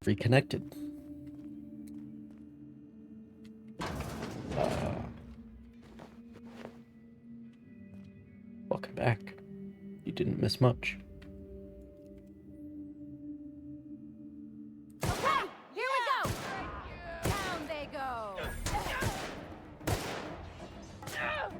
Reconnected. Welcome back. You didn't miss much. Okay, here we go! Down they go! This is bad!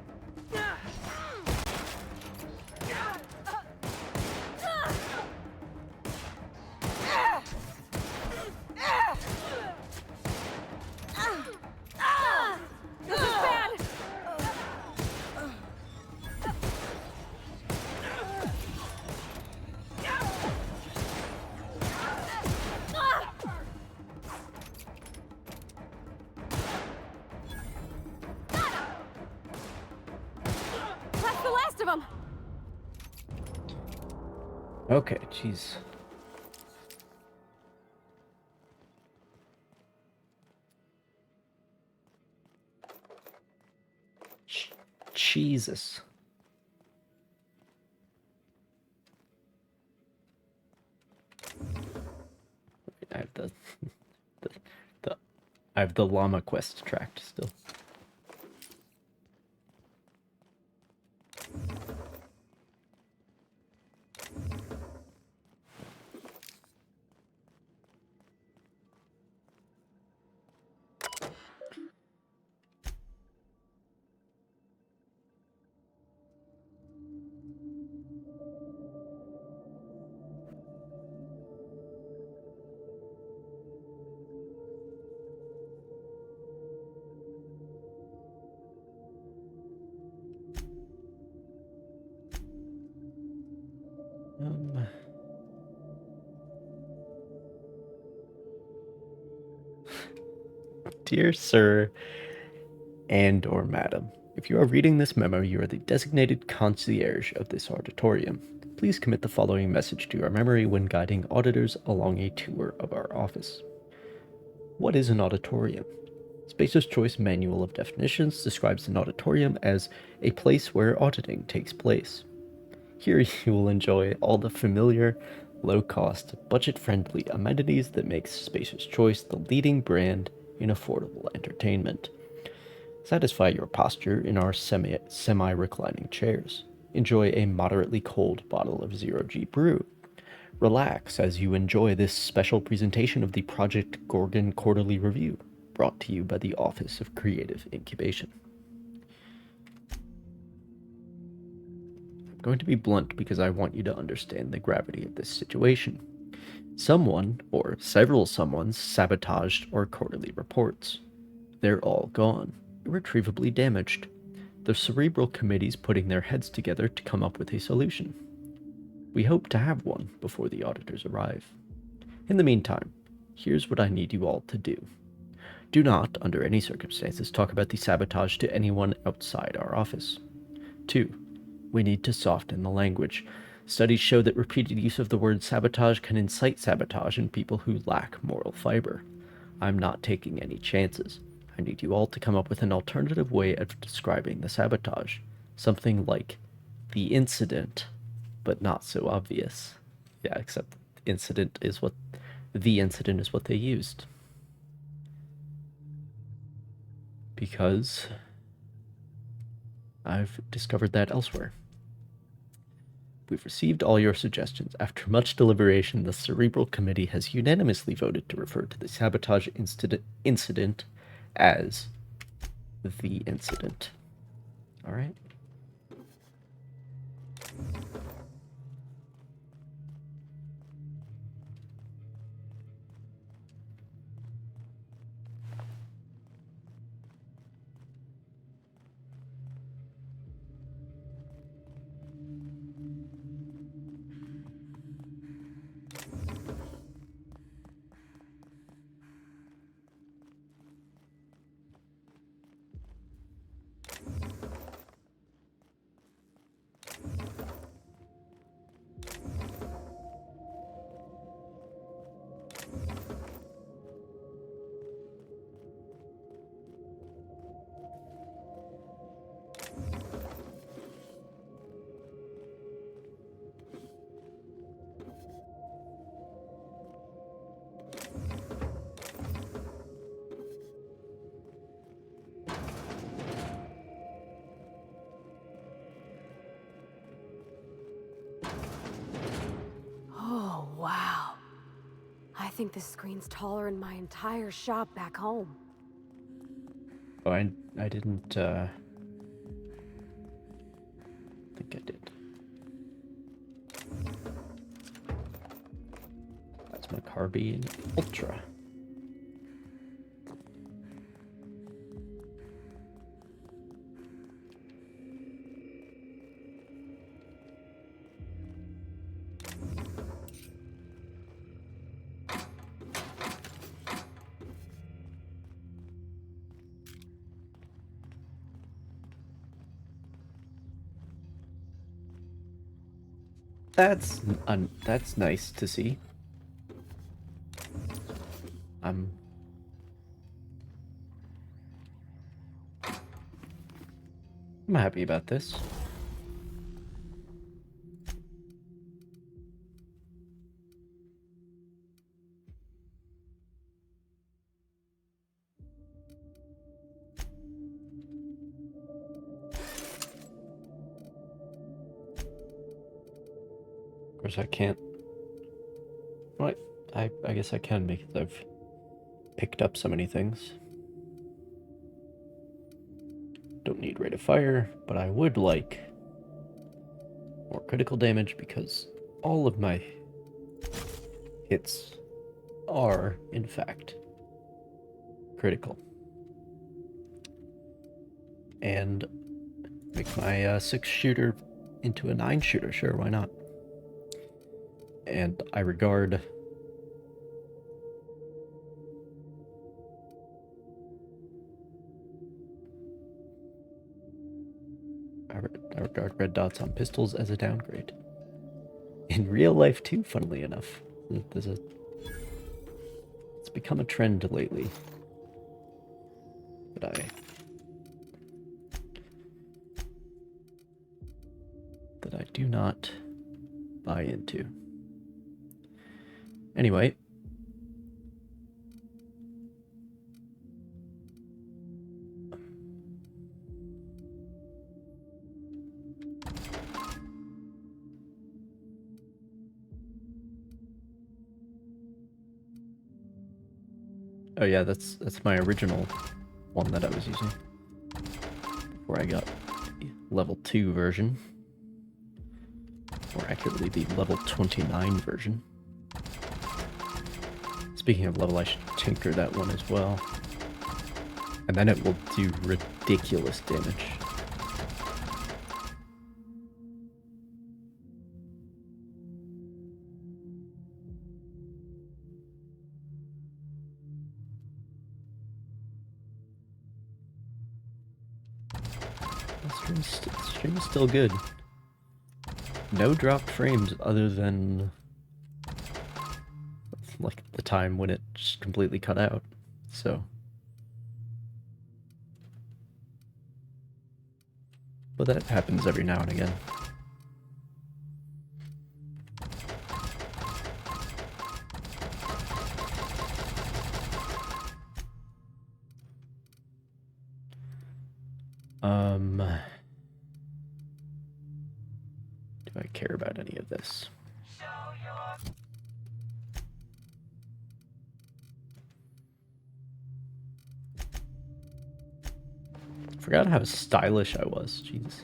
That's the last of them! Okay, jeez. Jesus. I have the, the I have the llama quest tracked still. Dear Sir and or Madam, if you are reading this memo, you are the designated concierge of this auditorium. Please commit the following message to your memory when guiding auditors along a tour of our office. What is an auditorium? Spacer's Choice Manual of Definitions describes an auditorium as a place where auditing takes place. Here you will enjoy all the familiar, low-cost, budget-friendly amenities that make Spacer's Choice the leading brand in affordable entertainment. Satisfy your posture in our semi-reclining chairs. Enjoy a moderately cold bottle of Zero-G brew. Relax as you enjoy this special presentation of the Project Gorgon Quarterly Review, brought to you by the Office of Creative Incubation. I'm going to be blunt because I want you to understand the gravity of this situation. Someone, or several someones, sabotaged our quarterly reports. They're all gone, irretrievably damaged. The Cerebral Committee's putting their heads together to come up with a solution. We hope to have one before the auditors arrive. In the meantime, here's what I need you all to do. Do not, under any circumstances, talk about the sabotage to anyone outside our office. 2. We need to soften the language. Studies show that repeated use of the word sabotage can incite sabotage in people who lack moral fiber. I'm not taking any chances. I need you all to come up with an alternative way of describing the sabotage. Something like the incident, but not so obvious. Yeah, except the incident is what they used. Because I've discovered that elsewhere. We've received all your suggestions. After much deliberation, the Cerebral Committee has unanimously voted to refer to the sabotage incident as the incident. All right? think this screen's taller than my entire shop back home. Oh, I didn't think I did. That's my carbine ultra. That's nice to see. I'm happy about this. Of course, I can't. Well, I guess I can because I've picked up so many things. Don't need rate of fire, but I would like more critical damage because all of my hits are, in fact, critical. And make my 6-shooter into a 9-shooter, sure, why not? And I regard red dots on pistols as a downgrade. In real life too, funnily enough. It's become a trend lately that I do not buy into. Anyway, oh yeah, that's my original one that I was using before I got the level 2 version, or accurately the level 29 version. Speaking of level, I should tinker that one as well, and then it will do ridiculous damage. Stream is still good. No dropped frames other than like the time when it just completely cut out. So, but that happens every now and again. Do I care about any of this? Forgot how stylish I was. Jeez.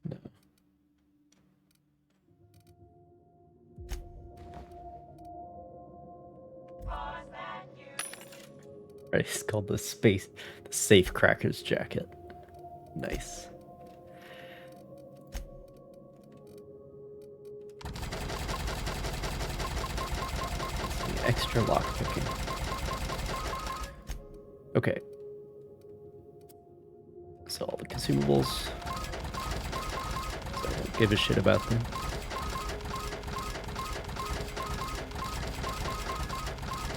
No. Right, it's called the safe crackers jacket. Nice. Some extra lockpicking. Okay. So all the consumables. So I don't give a shit about them.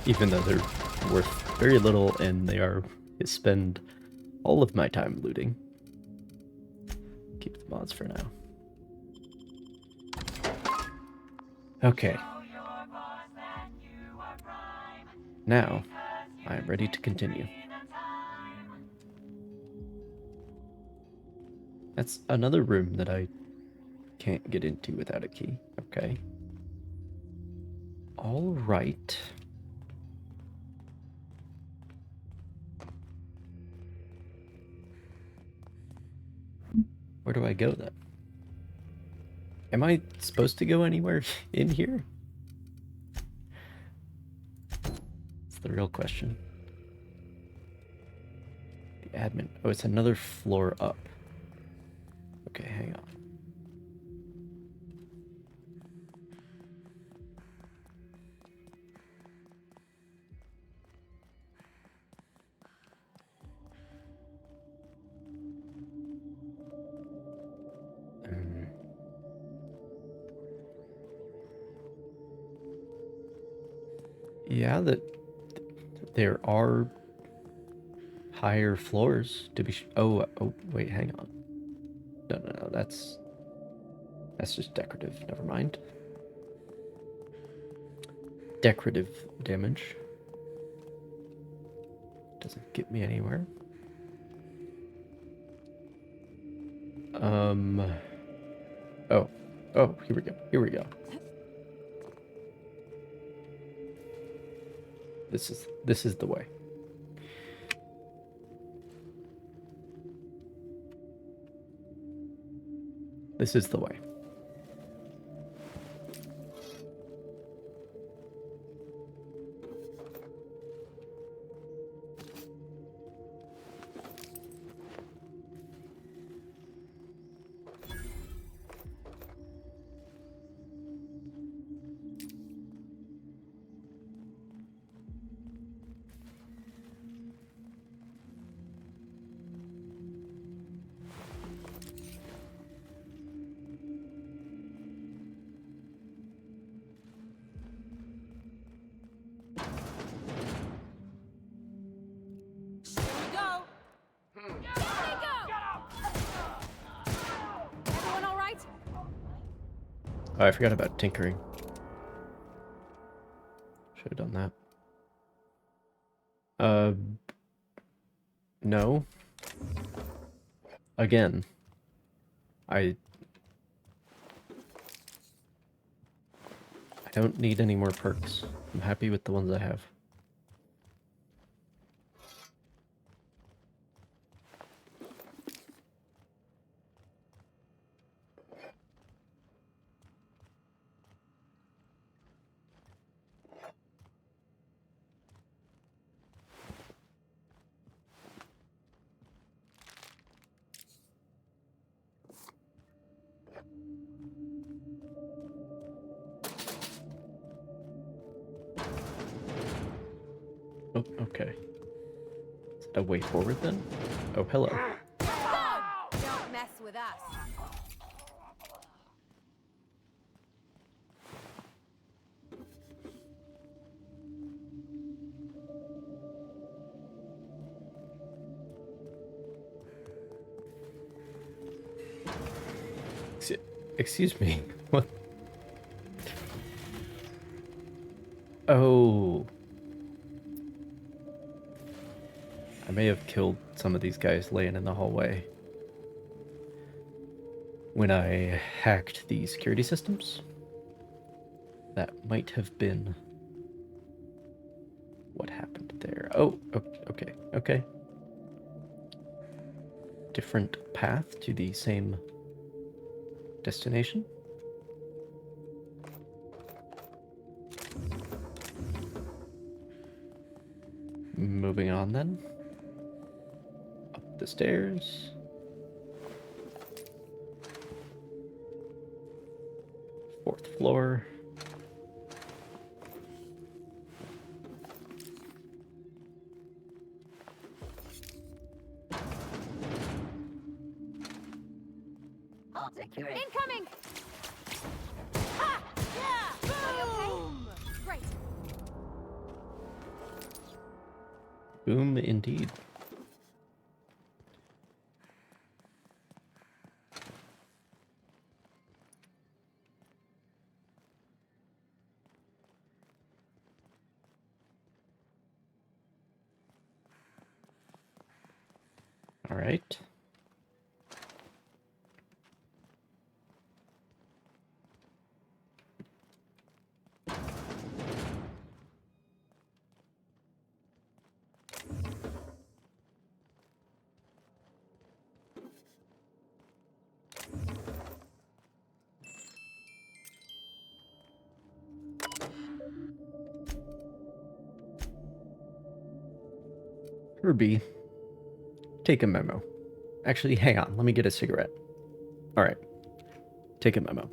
Even though they're worth very little and they are spend all of my time looting. Keep the mods for now. Okay. Now, I am ready to continue. That's another room that I can't get into without a key. Okay. All right. Where do I go then? Am I supposed to go anywhere in here? That's the real question. The admin. Oh, it's another floor up. Okay, hang on. Yeah, that there are higher floors to be. Oh, wait, hang on. No. That's just decorative. Never mind. Decorative damage doesn't get me anywhere. Oh, here we go. Here we go. This is the way. This is the way. Here we go. Down they go. Everyone all right? Oh, I forgot about tinkering. Should have done that. No. Again, I don't need any more perks. I'm happy with the ones I have. Oh, okay. Is it a way forward then? Oh, hello. Go! Don't mess with us. Excuse me. What? Oh. I may have killed some of these guys laying in the hallway when I hacked the security systems. That might have been what happened there. Oh, okay. Different path to the same destination. Moving on then. Up the stairs. Fourth floor. Incoming! Ha! Yeah! Boom! Okay? Great. Boom indeed. All right. Herbie, take a memo. Actually, hang on. Let me get a cigarette. All right. Take a memo.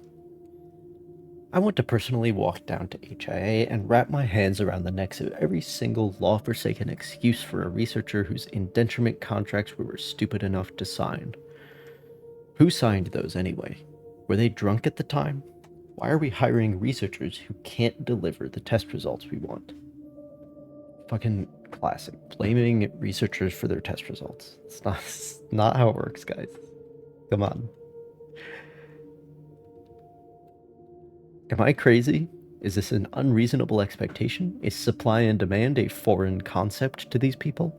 I want to personally walk down to HIA and wrap my hands around the necks of every single law-forsaken excuse for a researcher whose indenturement contracts we were stupid enough to sign. Who signed those anyway? Were they drunk at the time? Why are we hiring researchers who can't deliver the test results we want? Fucking classic. Blaming researchers for their test results. It's not how it works, guys. Come on. Am I crazy? Is this an unreasonable expectation? Is supply and demand a foreign concept to these people?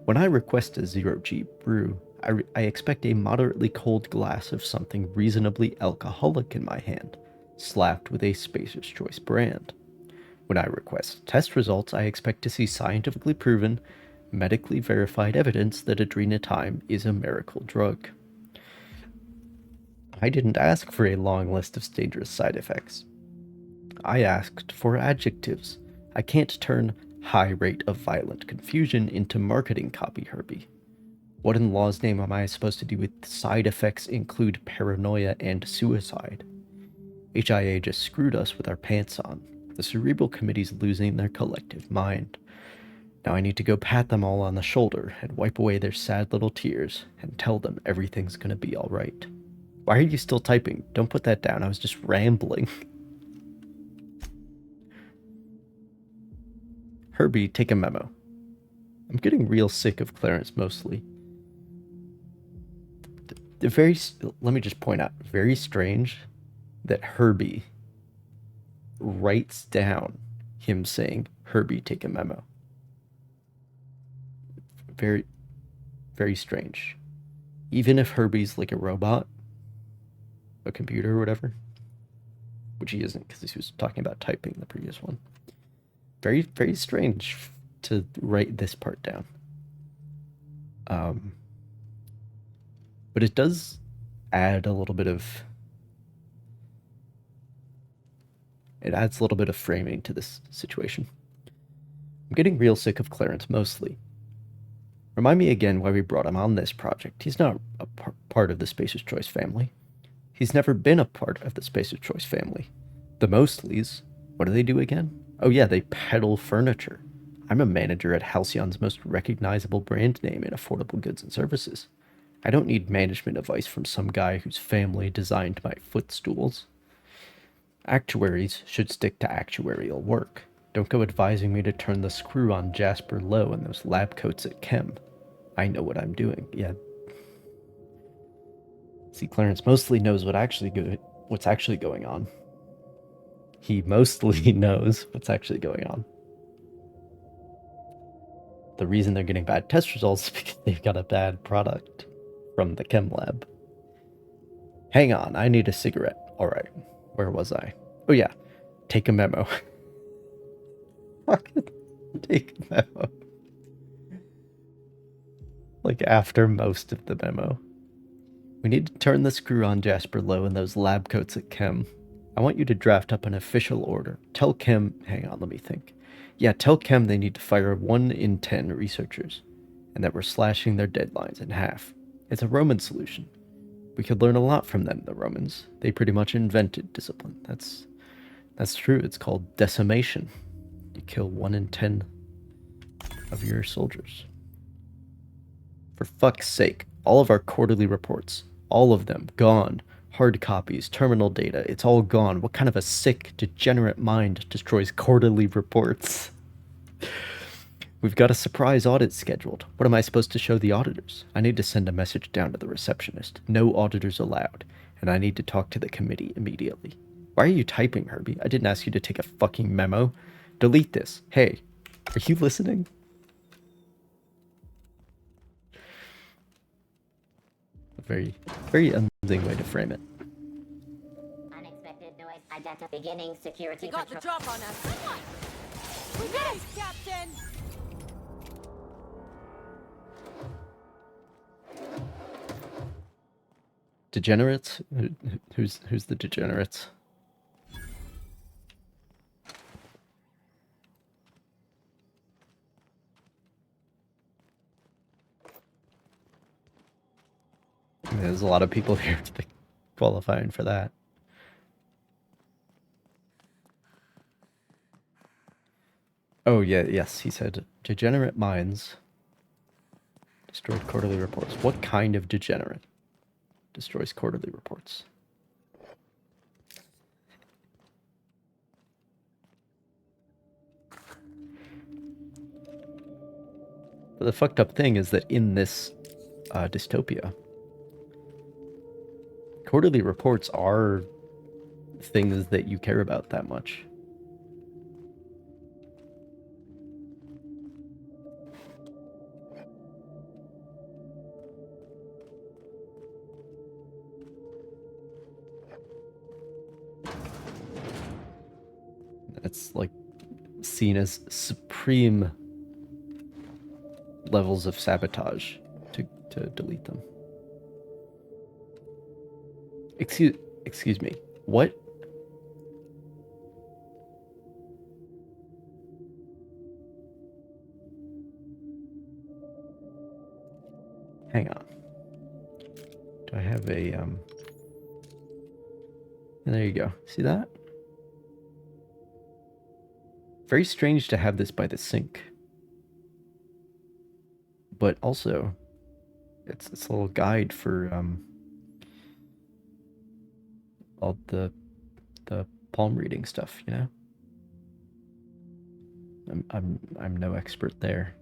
When I request a zero-G brew, I expect a moderately cold glass of something reasonably alcoholic in my hand, slapped with a Spacer's Choice brand. When I request test results, I expect to see scientifically proven, medically verified evidence that adrenatime is a miracle drug. I didn't ask for a long list of dangerous side effects. I asked for adjectives. I can't turn high rate of violent confusion into marketing copy, Herbie. What in law's name am I supposed to do with side effects include paranoia and suicide? HIA just screwed us with our pants on. The cerebral committee's losing their collective mind. Now I need to go pat them all on the shoulder and wipe away their sad little tears and tell them everything's gonna be alright. Why are you still typing? Don't put that down. I was just rambling. Herbie, take a memo. I'm getting real sick of Clarence mostly. Let me just point out, very strange that Herbie writes down him saying, Herbie, take a memo. Very, very strange. Even if Herbie's like a robot, a computer or whatever, which he isn't because he was talking about typing the previous one. Very, very strange to write this part down. But it does add a little bit of... It adds a little bit of framing to this situation. I'm getting real sick of Clarence mostly. Remind me again why we brought him on this project. He's not a part of the Spacer's Choice family. He's never been a part of the Spacer's Choice family. The Mostleys, what do they do again? Oh yeah, they peddle furniture. I'm a manager at Halcyon's most recognizable brand name in affordable goods and services. I don't need management advice from some guy whose family designed my footstools. Actuaries should stick to actuarial work. Don't go advising me to turn the screw on Jasper Lowe and those lab coats at Chem. I know what I'm doing. Yeah. See, Clarence mostly knows what's actually going on. He mostly knows what's actually going on. The reason they're getting bad test results is because they've got a bad product from the chem lab. Hang on, I need a cigarette. Alright, where was I? Oh yeah, take a memo. Fucking take a memo. Like after most of the memo. We need to turn the screw on Jasper Lowe and those lab coats at Chem. I want you to draft up an official order. Tell Chem... Hang on, let me think. Yeah, tell Chem they need to fire 1 in 10 researchers, and that we're slashing their deadlines in half. It's a Roman solution. We could learn a lot from them, the Romans. They pretty much invented discipline. That's true. It's called decimation. You kill 1 in 10 of your soldiers. For fuck's sake, all of our quarterly reports, all of them, gone. Hard copies, terminal data, it's all gone. What kind of a sick, degenerate mind destroys quarterly reports? We've got a surprise audit scheduled. What am I supposed to show the auditors? I need to send a message down to the receptionist. No auditors allowed. And I need to talk to the committee immediately. Why are you typing, Herbie? I didn't ask you to take a fucking memo. Delete this. Hey, are you listening? A very, very amusing way to frame it. Unexpected noise identified. Beginning security They got the patrol. drop on us. We did it, Captain! Degenerates? Who's the degenerates? There's a lot of people here to be qualifying for that. Oh, yeah, yes, he said, degenerate minds destroyed quarterly reports. What kind of degenerate destroys quarterly reports? But the fucked up thing is that in this dystopia, quarterly reports are things that you care about that much. It's like seen as supreme levels of sabotage to delete them. Excuse me. What? Hang on. Do I have a and there you go. See that? Very strange to have this by the sink. But also it's a little guide for all the palm reading stuff, you know? I'm no expert there.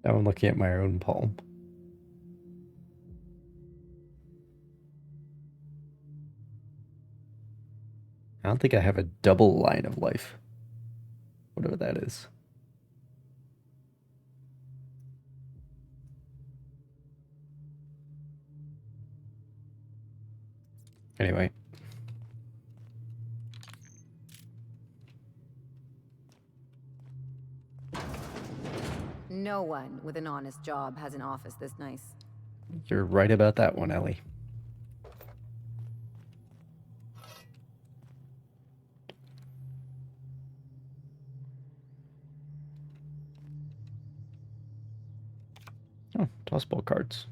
Now I'm looking at my own palm. I don't think I have a double line of life. Whatever that is. Anyway. No one with an honest job has an office this nice. You're right about that one, Ellie. Oh, tossball cards.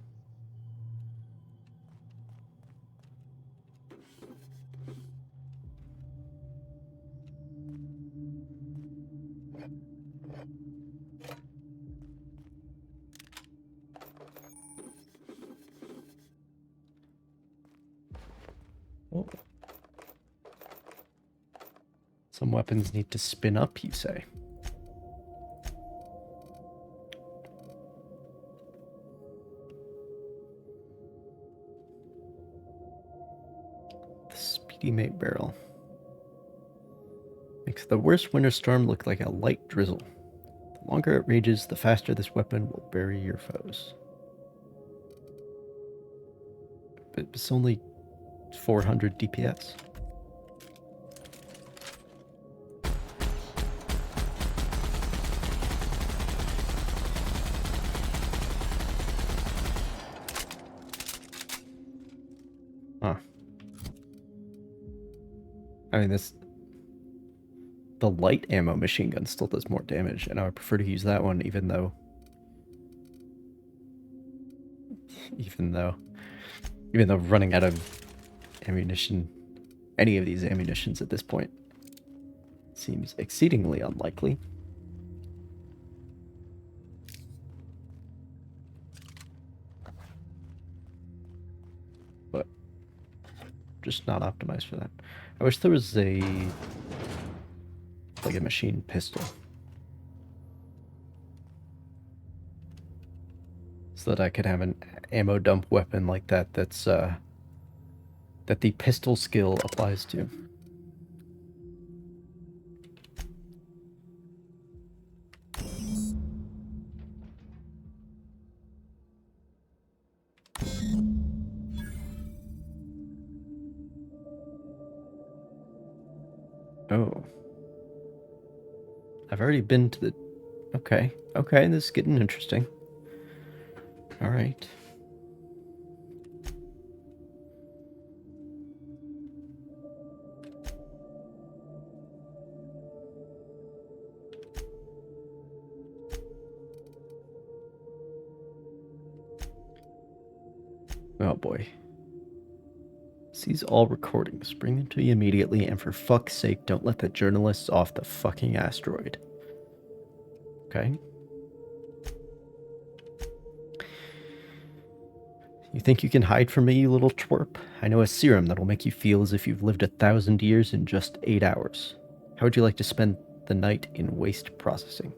Oh. Some weapons need to spin up, you say? The Speedy Mate barrel. Makes the worst winter storm look like a light drizzle. The longer it rages, the faster this weapon will bury your foes. But it's only 400 DPS. Huh. I mean, the light ammo machine gun still does more damage, and I would prefer to use that one even though running out of ammunition, any of these ammunitions at this point, seems exceedingly unlikely. But just not optimized for that. I wish there was a machine pistol, so that I could have an ammo dump weapon like that that the pistol skill applies to. Oh. I've already been to the... Okay, this is getting interesting. Alright. Oh boy. Seize all recordings. Bring them to me immediately, and for fuck's sake, don't let the journalists off the fucking asteroid. Okay? You think you can hide from me, you little twerp? I know a serum that'll make you feel as if you've lived 1,000 years in just 8 hours. How would you like to spend the night in waste processing?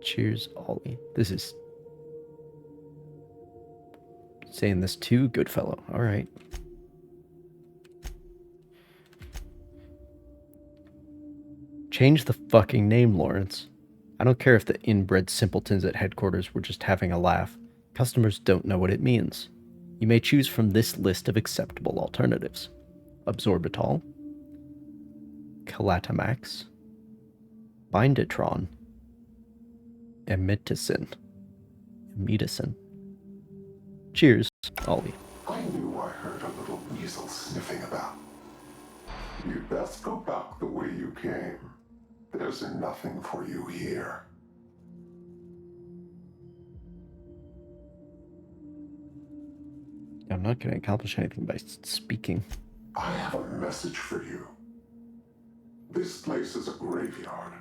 Cheers, Ollie. This is... saying this too? Good fellow. Alright. Change the fucking name, Lawrence. I don't care if the inbred simpletons at headquarters were just having a laugh. Customers don't know what it means. You may choose from this list of acceptable alternatives. Absorbitol, Calatamax, Binditron, Emiticin. Cheers, Ollie. I knew I heard a little weasel sniffing about. You'd best go back the way you came. There's nothing for you here. I'm not going to accomplish anything by speaking. I have a message for you. This place is a graveyard.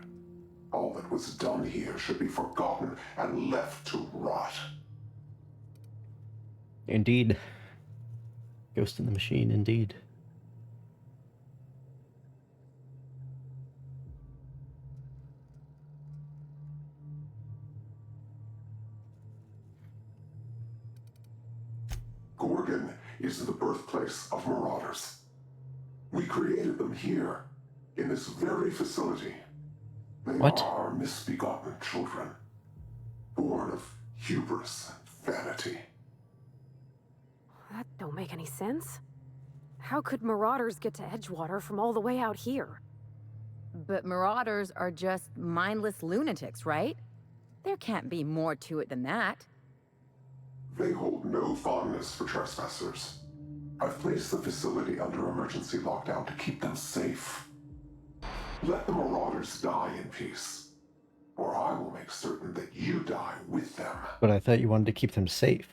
All that was done here should be forgotten and left to rot. Indeed. Ghost in the Machine, indeed. Gorgon is the birthplace of marauders. We created them here, in this very facility. They What? are misbegotten children, born of hubris and vanity. That don't make any sense. How could marauders get to Edgewater from all the way out here? But marauders are just mindless lunatics, right? There can't be more to it than that. They hold no fondness for trespassers. I've placed the facility under emergency lockdown to keep them safe. Let the marauders die in peace, or I will make certain that you die with them. But I thought you wanted to keep them safe.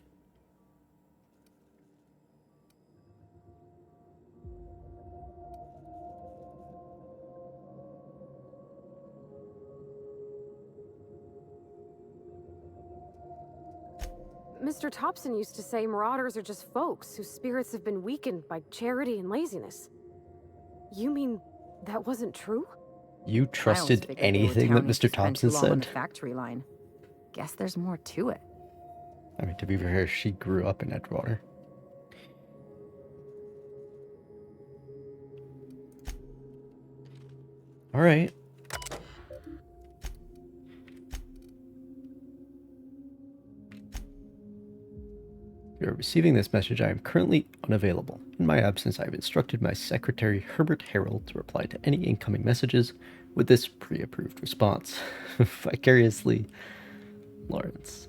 Mr. Thompson used to say marauders are just folks whose spirits have been weakened by charity and laziness. You mean that wasn't true? You I always trusted figured they were anything that townies who Mr. spent Thompson too long on the said? factory line. Guess there's more to it. I mean, to be fair, she grew up in Edgewater. Alright. If you are receiving this message, I am currently unavailable. In my absence, I have instructed my secretary, Herbert Harold, to reply to any incoming messages with this pre-approved response. Vicariously, Lawrence.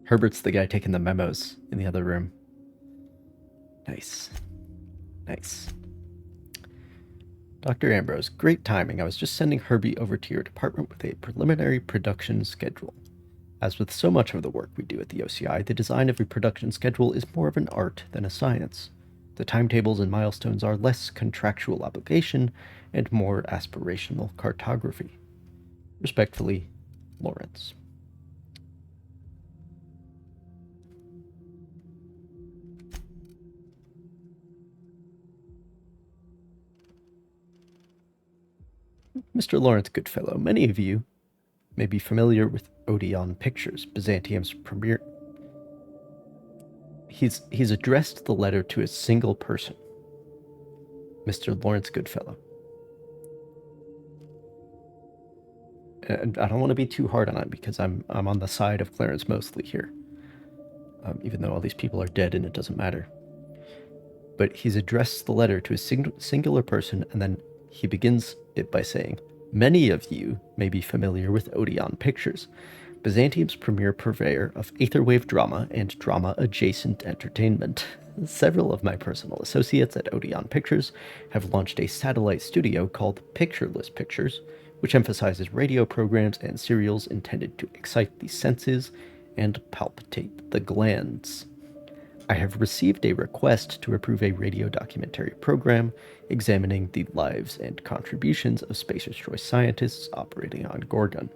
Herbert's the guy taking the memos in the other room. Nice. Nice. Dr. Ambrose, great timing. I was just sending Herbie over to your department with a preliminary production schedule. As with so much of the work we do at the OCI, the design of a production schedule is more of an art than a science. The timetables and milestones are less contractual obligation and more aspirational cartography. Respectfully, Lawrence. Mr. Lawrence Goodfellow, many of you may be familiar with Odeon Pictures, Byzantium's premier. He's addressed the letter to a single person, Mr. Lawrence Goodfellow. And I don't want to be too hard on it because I'm on the side of Clarence Mosley here, even though all these people are dead and it doesn't matter. but he's addressed the letter to a singular person, and then he begins it by saying, "Many of you may be familiar with Odeon Pictures, Byzantium's premier purveyor of aetherwave drama and drama-adjacent entertainment. Several of my personal associates at Odeon Pictures have launched a satellite studio called Pictureless Pictures, which emphasizes radio programs and serials intended to excite the senses and palpitate the glands. I have received a request to approve a radio documentary program examining the lives and contributions of Spacer's Choice scientists operating on Gorgon.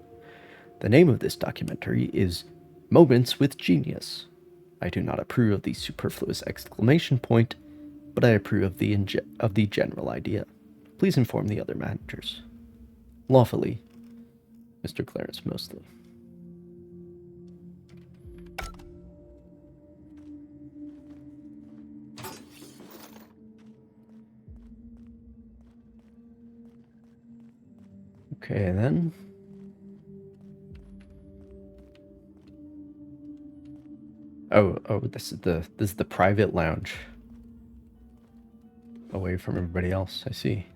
The name of this documentary is Moments with Genius. I do not approve of the superfluous exclamation point, but I approve of the general idea. Please inform the other managers. Lawfully, Mr. Clarence Mosley." Okay, then. Oh, this is the private lounge. Away from everybody else, I see.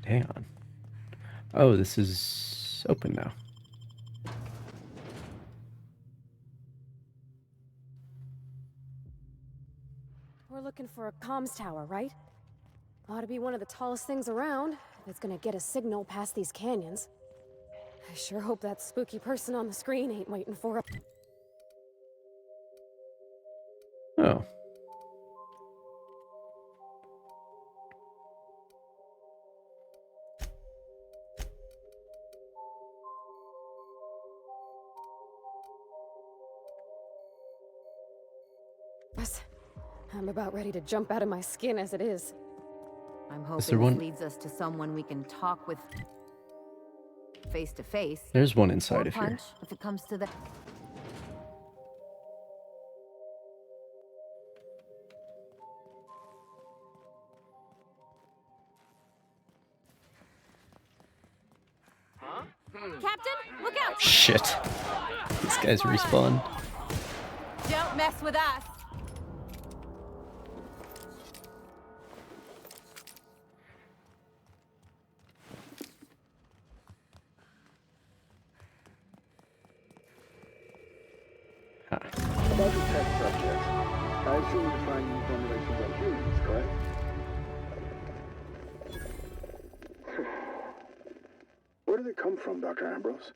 Hang on. Oh, this is open now. We're looking for a comms tower, right? Ought to be one of the tallest things around. That's gonna get a signal past these canyons. I sure hope that spooky person on the screen ain't waiting for us. Oh. I'm about ready to jump out of my skin as it is. I'm Is there hoping one? this leads us to someone we can talk with face to face. There's one Or inside of here. punch, if it comes to that. Captain, look out! Shit. These guys respawn. Don't mess with us. About the test subjects, I assume you're trying new formulations on humans, correct? Where do they come from, Dr. Ambrose?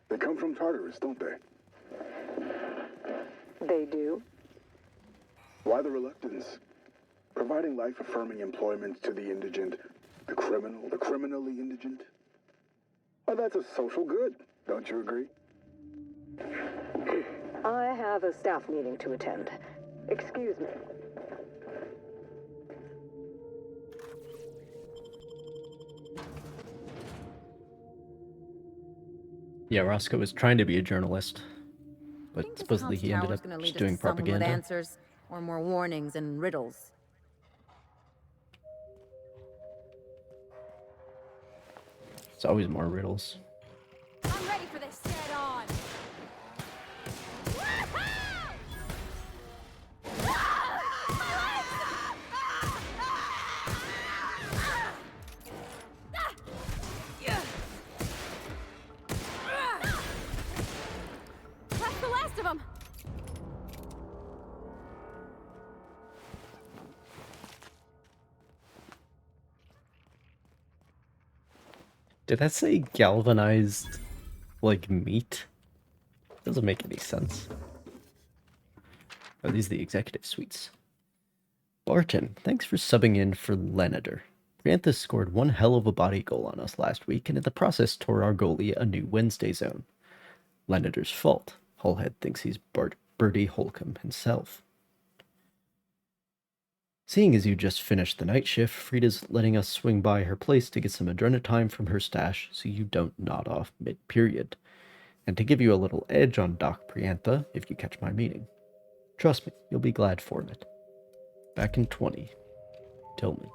They come from Tartarus, don't they? They do? Why the reluctance? Providing life-affirming employment to the indigent, the criminally indigent? Well, that's a social good, don't you agree? I have a staff meeting to attend. Excuse me. Yeah, Roscoe was trying to be a journalist, but Think this supposedly comms he ended tower's up gonna just lead us doing to someone with propaganda. answers or more warnings and riddles. It's always more riddles. I'm ready for this. Head on. That's the last of them! Did that say galvanized, like, meat? Doesn't make any sense. Oh, these are the executive suites. Barton, thanks for subbing in for Lenader. Brianthus scored one hell of a body goal on us last week, and in the process tore our goalie a new Wednesday zone. Lenader's fault. Hullhead thinks he's Bertie Holcomb himself. Seeing as you just finished the night shift, Frida's letting us swing by her place to get some adrenatime from her stash so you don't nod off mid-period. and to give you a little edge on Doc Priantha if you catch my meaning. Trust me, you'll be glad for it. Back in 20, Tillman.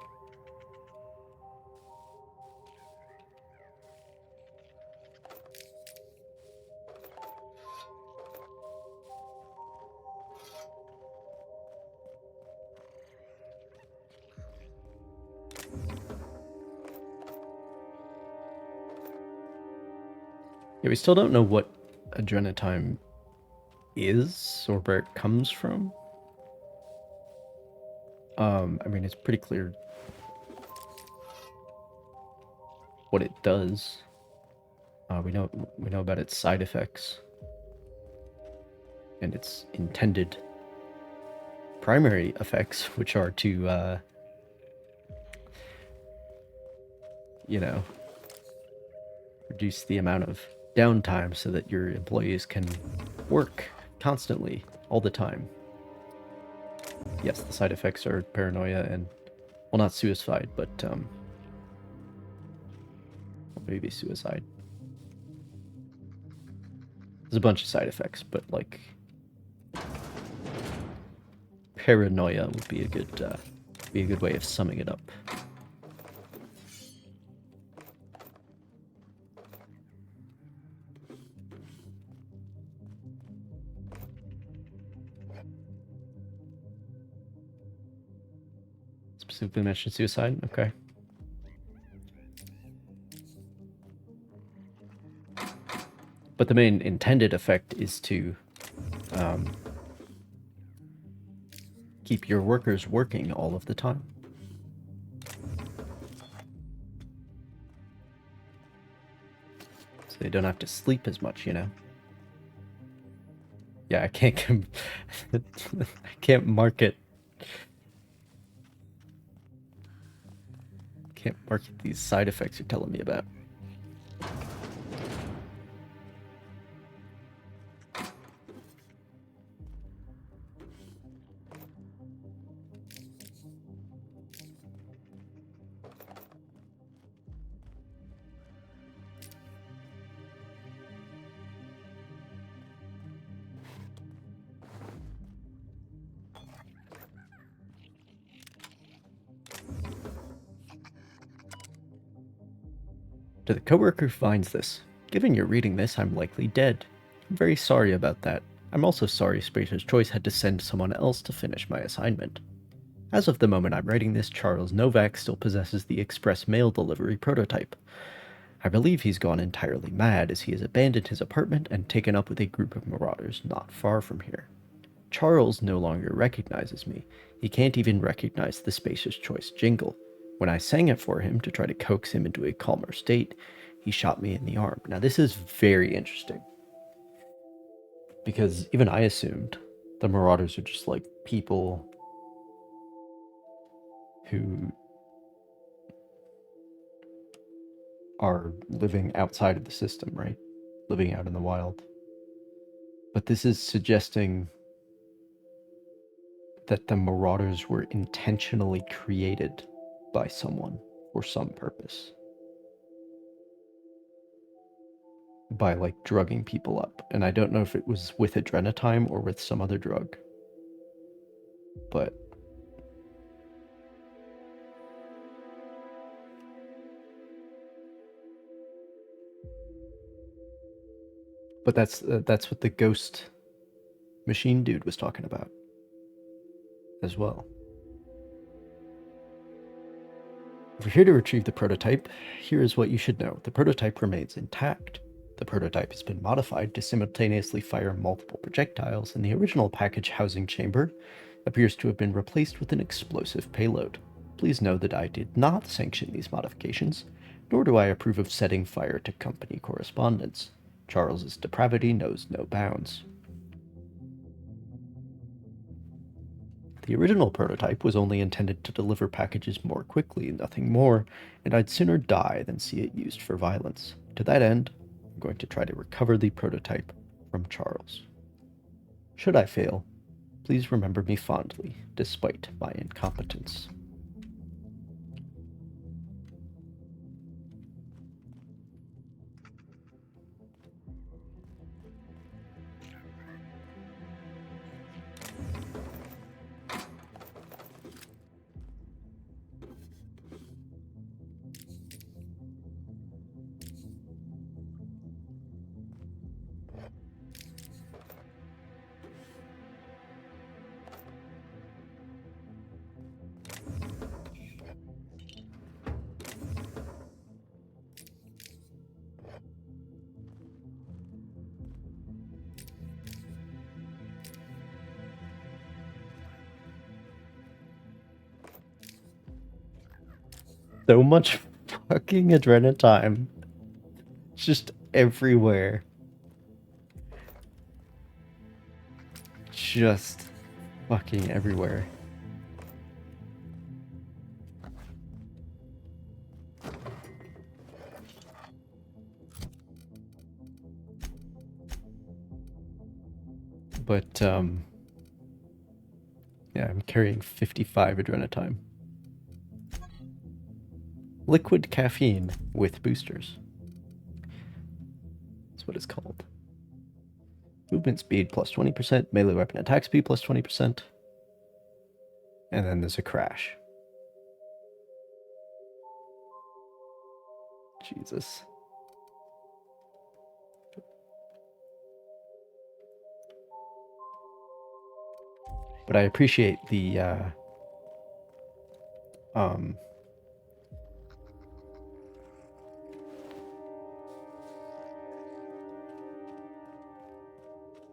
Yeah, we still don't know what adrenatime is or where it comes from. I mean, it's pretty clear what it does. We know about its side effects and its intended primary effects, which are to, reduce the amount of downtime so that your employees can work constantly all the time. Yes, the side effects are paranoia and, well, not suicide, but maybe suicide. There's a bunch of side effects, but like paranoia would be a good way of summing it up. Specifically mentioned suicide? Okay. But the main intended effect is to keep your workers working all of the time. So they don't have to sleep as much, you know? Yeah, I can't I can't market these side effects you're telling me about. To the coworker who finds this, given you're reading this, I'm likely dead. I'm very sorry about that. I'm also sorry Spacer's Choice had to send someone else to finish my assignment. As of the moment I'm writing this, Charles Novak still possesses the express mail delivery prototype. I believe he's gone entirely mad as he has abandoned his apartment and taken up with a group of marauders not far from here. Charles no longer recognizes me. He can't even recognize the Spacer's Choice jingle. When I sang it for him to try to coax him into a calmer state, he shot me in the arm. Now, this is very interesting, because even I assumed the Marauders are just like people who are living outside of the system, right? Living out in the wild. But this is suggesting that the Marauders were intentionally created by someone for some purpose. By like drugging people up. And I don't know if it was with adrenatime or with some other drug. But that's what the ghost machine dude was talking about as well. If you're here to retrieve the prototype, here is what you should know. The prototype remains intact. The prototype has been modified to simultaneously fire multiple projectiles, and the original package housing chamber appears to have been replaced with an explosive payload. Please know that I did not sanction these modifications, nor do I approve of setting fire to company correspondence. Charles's depravity knows no bounds. The original prototype was only intended to deliver packages more quickly, nothing more, and I'd sooner die than see it used for violence. To that end, I'm going to try to recover the prototype from Charles. Should I fail, please remember me fondly, despite my incompetence. So much fucking adrenatime. Just everywhere. Just fucking everywhere. But, yeah, I'm carrying 55 adrenatime. Liquid caffeine with boosters. That's what it's called. Movement speed plus 20%, melee weapon attack speed plus 20%. And then there's a crash. Jesus. But I appreciate the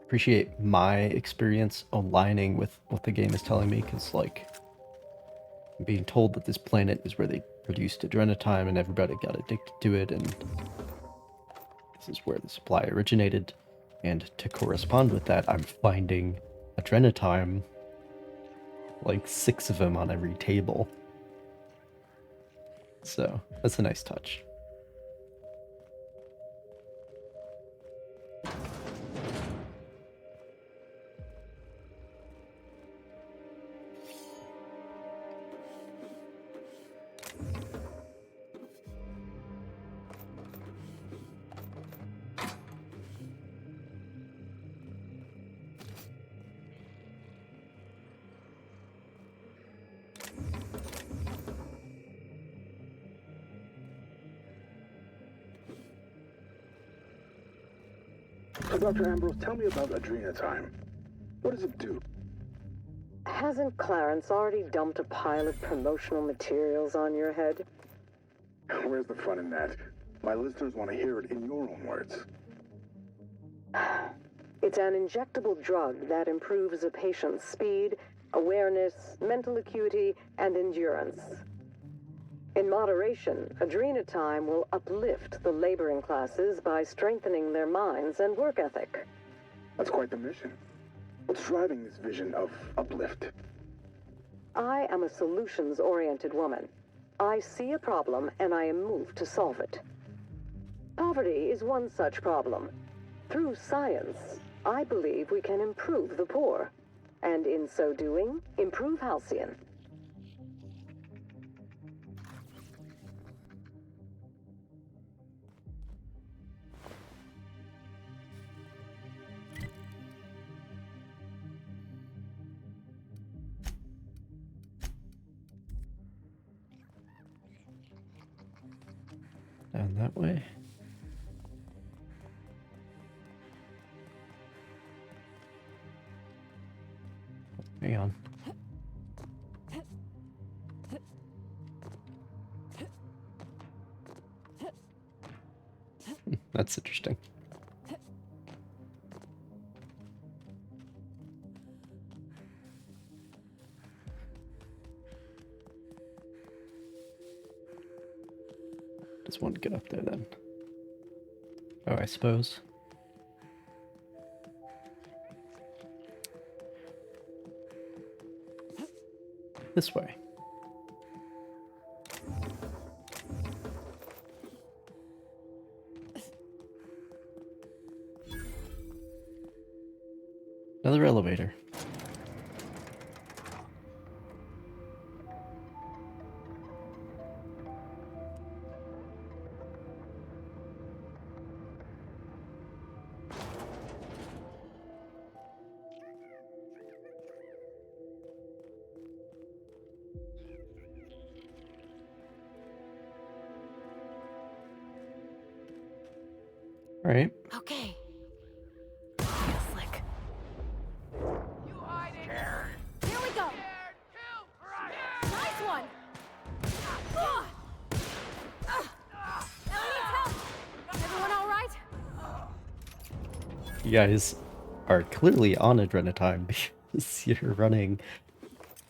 appreciate my experience aligning with what the game is telling me, because like I'm being told that this planet is where they produced adrenatime and everybody got addicted to it, and this is where the supply originated, and to correspond with that I'm finding adrenatime, like 6 of them on every table. So that's a nice touch. So, Dr. Ambrose, tell me about Adrenatime. What does it do? Hasn't Clarence already dumped a pile of promotional materials on your head? Where's the fun in that? My listeners want to hear it in your own words. It's an injectable drug that improves a patient's speed, awareness, mental acuity, and endurance. In moderation, Adrenatime will uplift the laboring classes by strengthening their minds and work ethic. That's quite the mission. What's driving this vision of uplift? I am a solutions-oriented woman. I see a problem and I am moved to solve it. Poverty is one such problem. Through science, I believe we can improve the poor, and in so doing, improve Halcyon. Down that way. Hang on. That's interesting. Just want to get up there then. Oh, I suppose. This way. Another elevator. All right. Okay. Slick. Here we go. Nice one. Ellie needs help. Everyone all right? You guys are clearly on adrenatime because you're running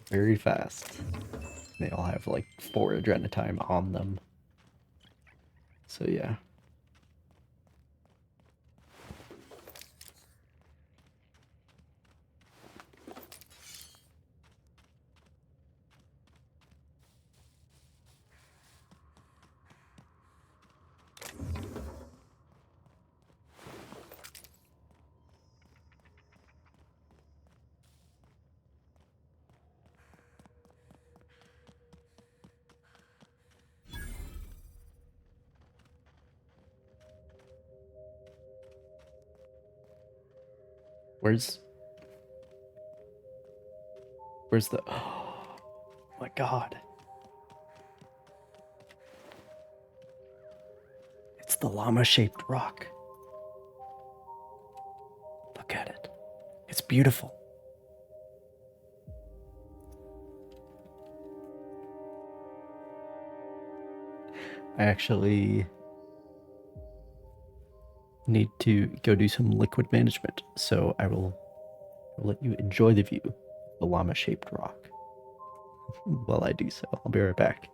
very fast. They all have like 4 adrenatime on them. So yeah. Where's the oh my god. It's the llama-shaped rock. Look at it. It's beautiful. I actually need to go do some liquid management, so I will let you enjoy the view of the llama-shaped rock. While I do so, I'll be right back.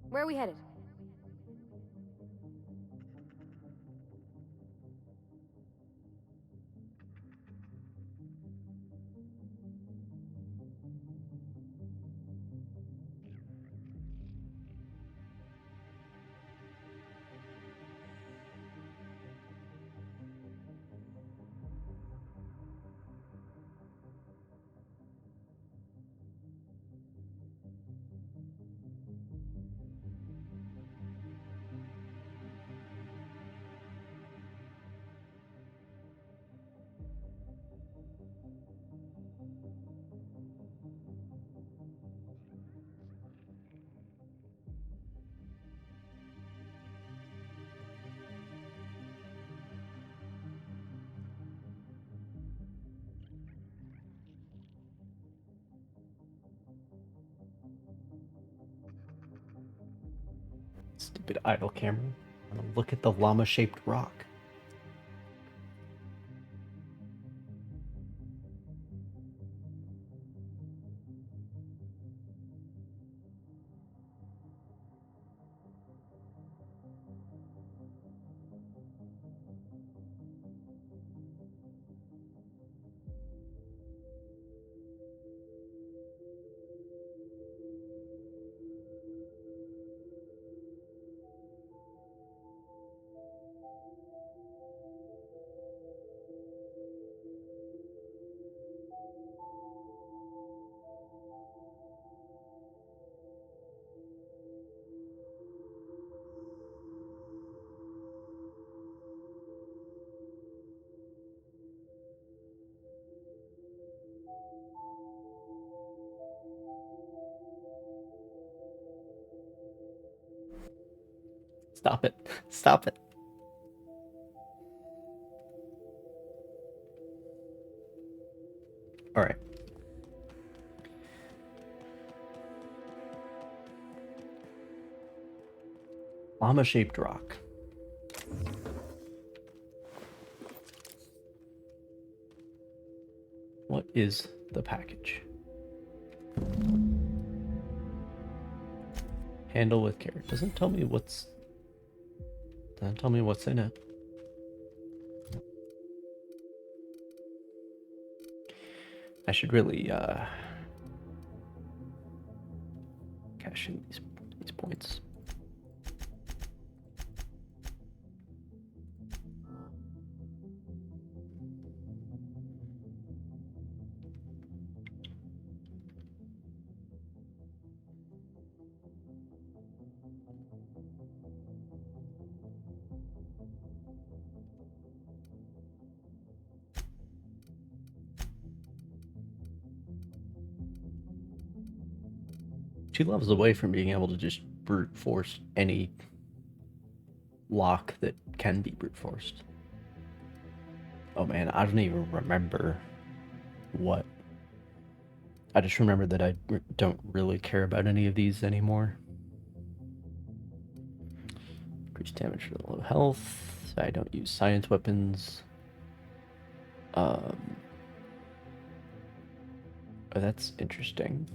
Where are we headed? Stupid idle camera. Look at the llama-shaped rock. Stop it. Stop it. All right. Llama-shaped rock. What is the package? Handle with care. Doesn't tell me what's in it. I should really cash in these these points. She loves away from being able to just brute force any lock that can be brute forced. Oh man, I don't even remember what. I just remember that I don't really care about any of these anymore. Increased damage for the low health. I don't use science weapons. Oh, that's interesting.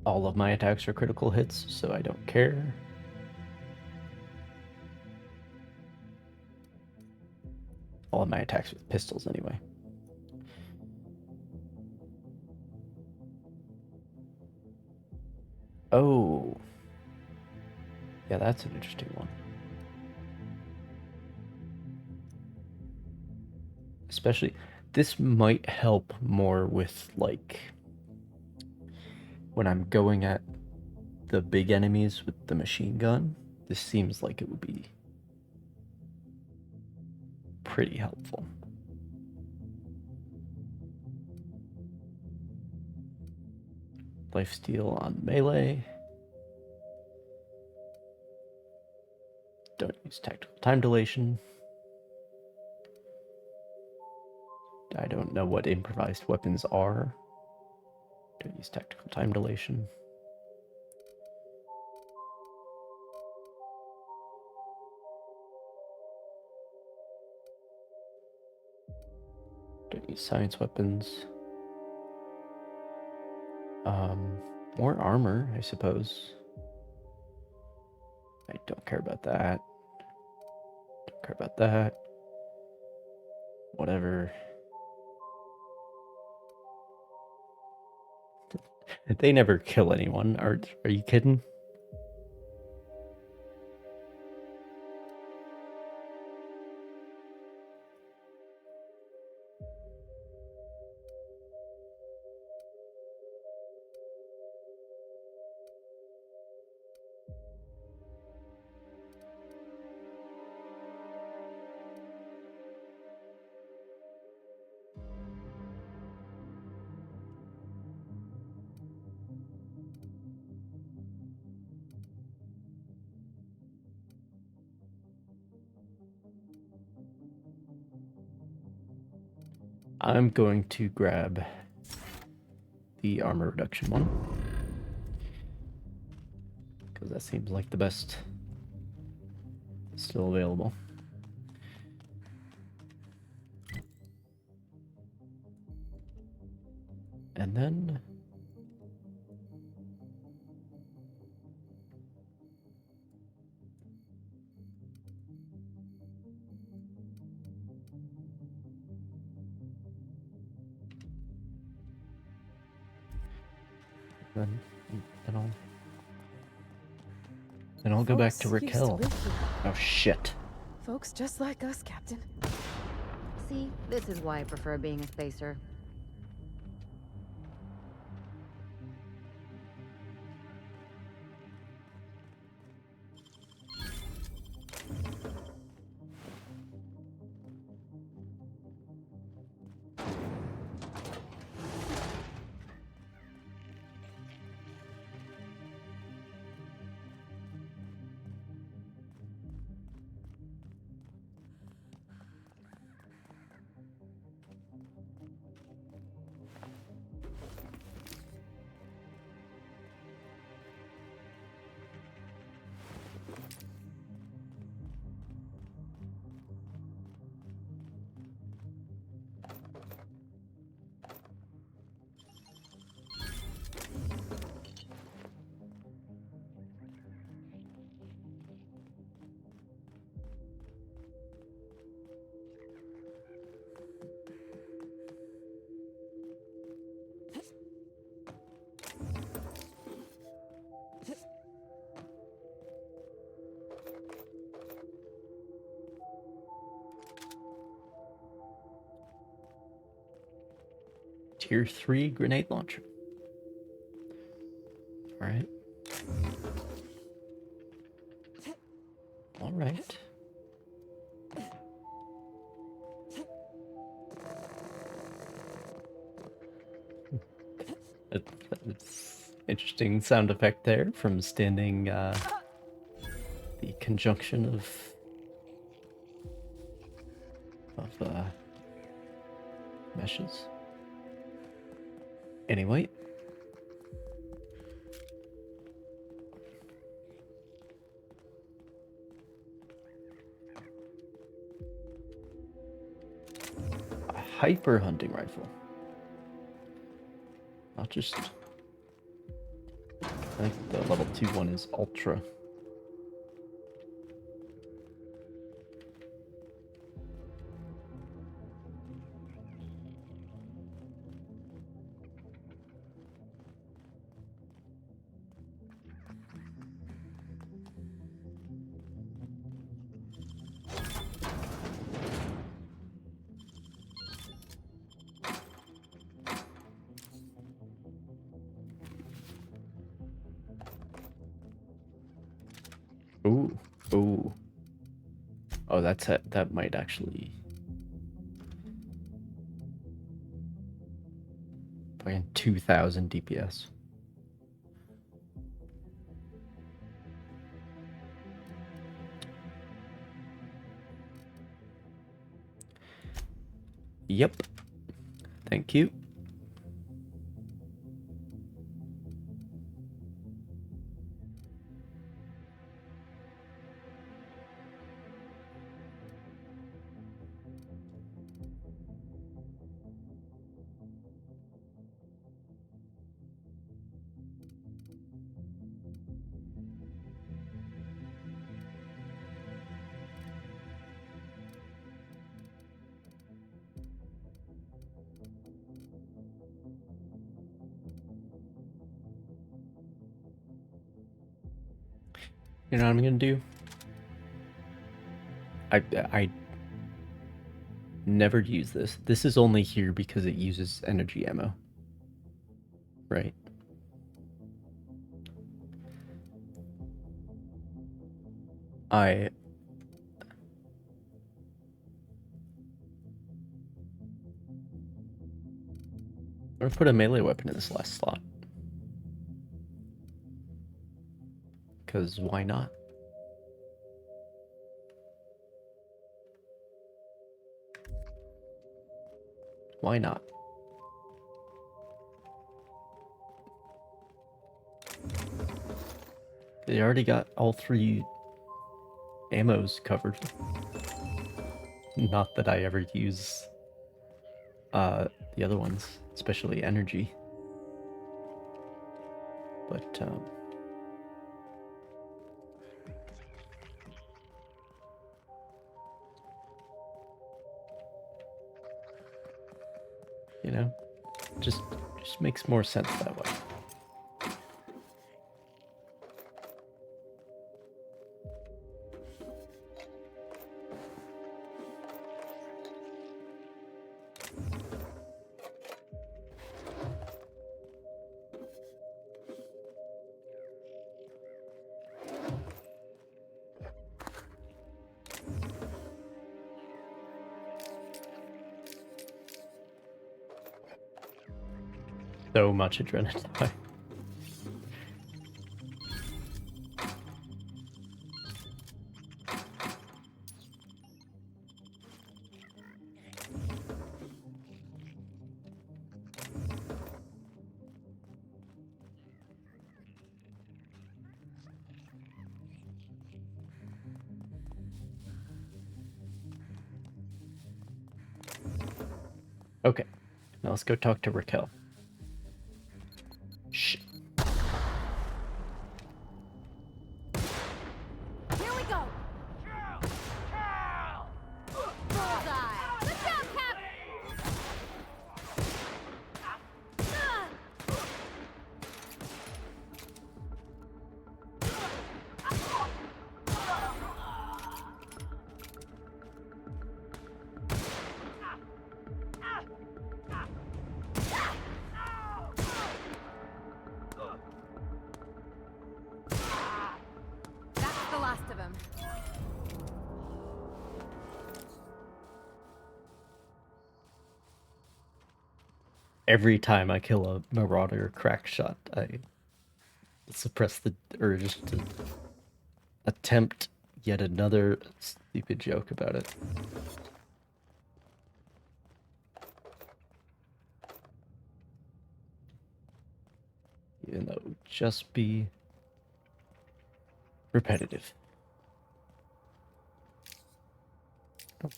All of my attacks are critical hits, so I don't care. All of my attacks with pistols, anyway. Oh. Yeah, that's an interesting one. Especially, this might help more with, like, when I'm going at the big enemies with the machine gun. This seems like it would be pretty helpful. Lifesteal on melee. Don't use tactical time dilation. I don't know what improvised weapons are. Don't use tactical time dilation. Don't use science weapons. More armor, I suppose. I don't care about that. Don't care about that. Whatever. They never kill anyone. Are you kidding? I'm going to grab the armor reduction one, because that seems like the best still available. And then then I'll go back to Folks used to Raquel. live here. Oh shit. Folks just like us, Captain. See, this is why I prefer being a spacer. Tier 3 grenade launcher. Alright. Alright. It's interesting sound effect there from standing the conjunction of meshes. Anyway. A hyper hunting rifle. Not just... I think the level 2 one is ultra. Ooh, ooh. Oh, that's it. That might actually... Playing 2000 DPS. Yep. Thank you. You know what I'm gonna do? I never use this. This is only here because it uses energy ammo. Right? I'm gonna put a melee weapon in this last slot. Because why not? Why not? They already got all 3 ammos covered. Not that I ever use the other ones, especially energy. But you know, just makes more sense that way. So much adrenaline. Okay, now let's go talk to Raquel. Shh. Here we go. Bullseye. Good job, Cap. Every time I kill a marauder crack shot, I suppress the urge to attempt yet another stupid joke about it. Even though it would just be repetitive.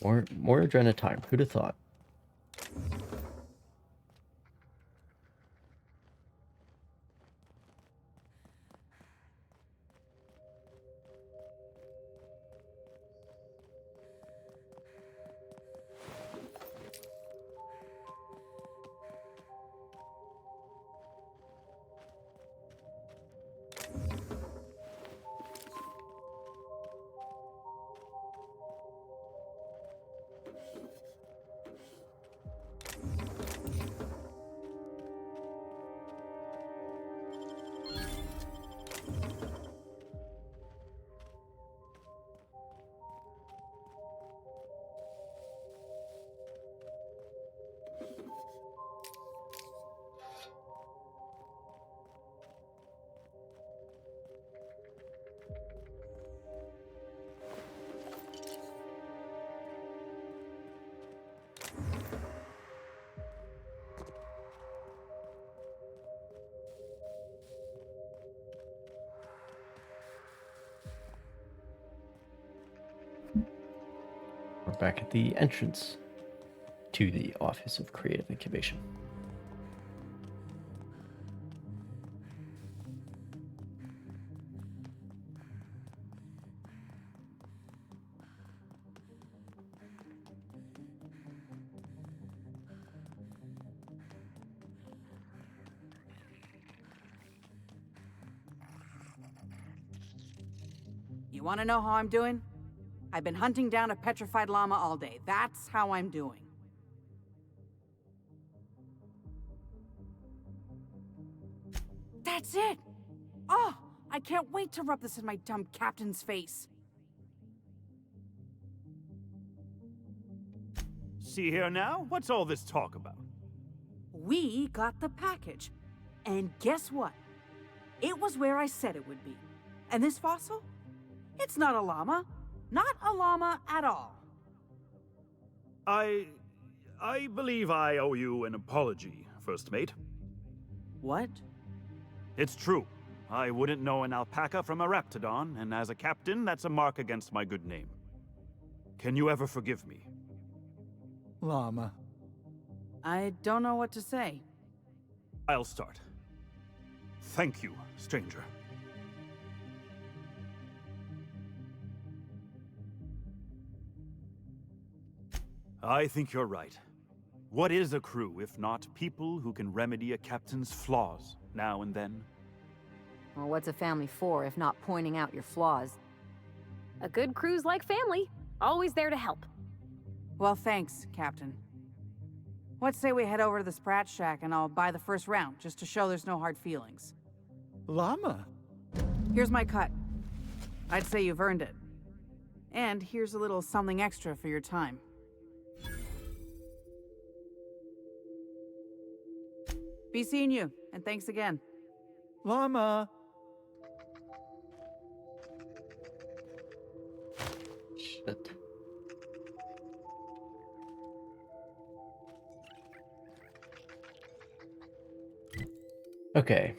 Oh, more adrena time. Who'd have thought? We're back at the entrance to the Office of Creative Incubation. You want to know how I'm doing? I've been hunting down a petrified llama all day. That's how I'm doing. That's it! Oh, I can't wait to rub this in my dumb captain's face. See here now? What's all this talk about? We got the package. And guess what? It was where I said it would be. And this fossil? It's not a llama. Not a llama at all. I believe I owe you an apology, First Mate. What? It's true. I wouldn't know an alpaca from a raptidon, and as a captain, that's a mark against my good name. Can you ever forgive me? Llama. I don't know what to say. I'll start. Thank you, stranger. I think you're right. What is a crew if not people who can remedy a captain's flaws now and then? Well, what's a family for if not pointing out your flaws? A good crew's like family, always there to help. Well, thanks, Captain. Let's say we head over to the Sprat Shack and I'll buy the first round, just to show there's no hard feelings. Llama? Here's my cut. I'd say you've earned it. And here's a little something extra for your time. Be seeing you, and thanks again. Llama! Shit. Okay.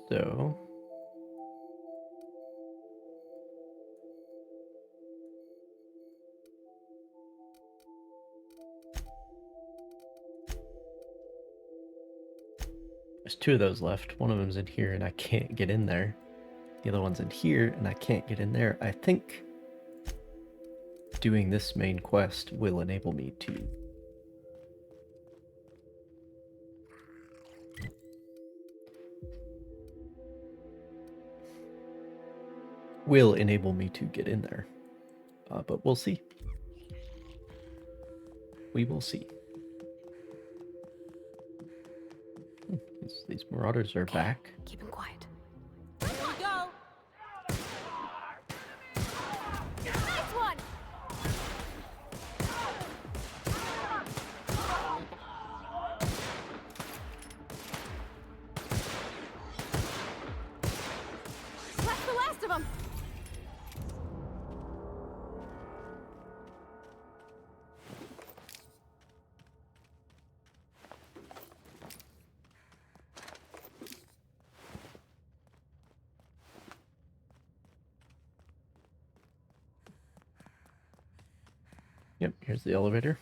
So... there's two of those left. One of them's in here and I can't get in there. The other one's in here and I can't get in there. I think doing this main quest will enable me to get in there. But we'll see. We will see. These marauders are back. Keep him quiet. Here we go. Yep, here's the elevator.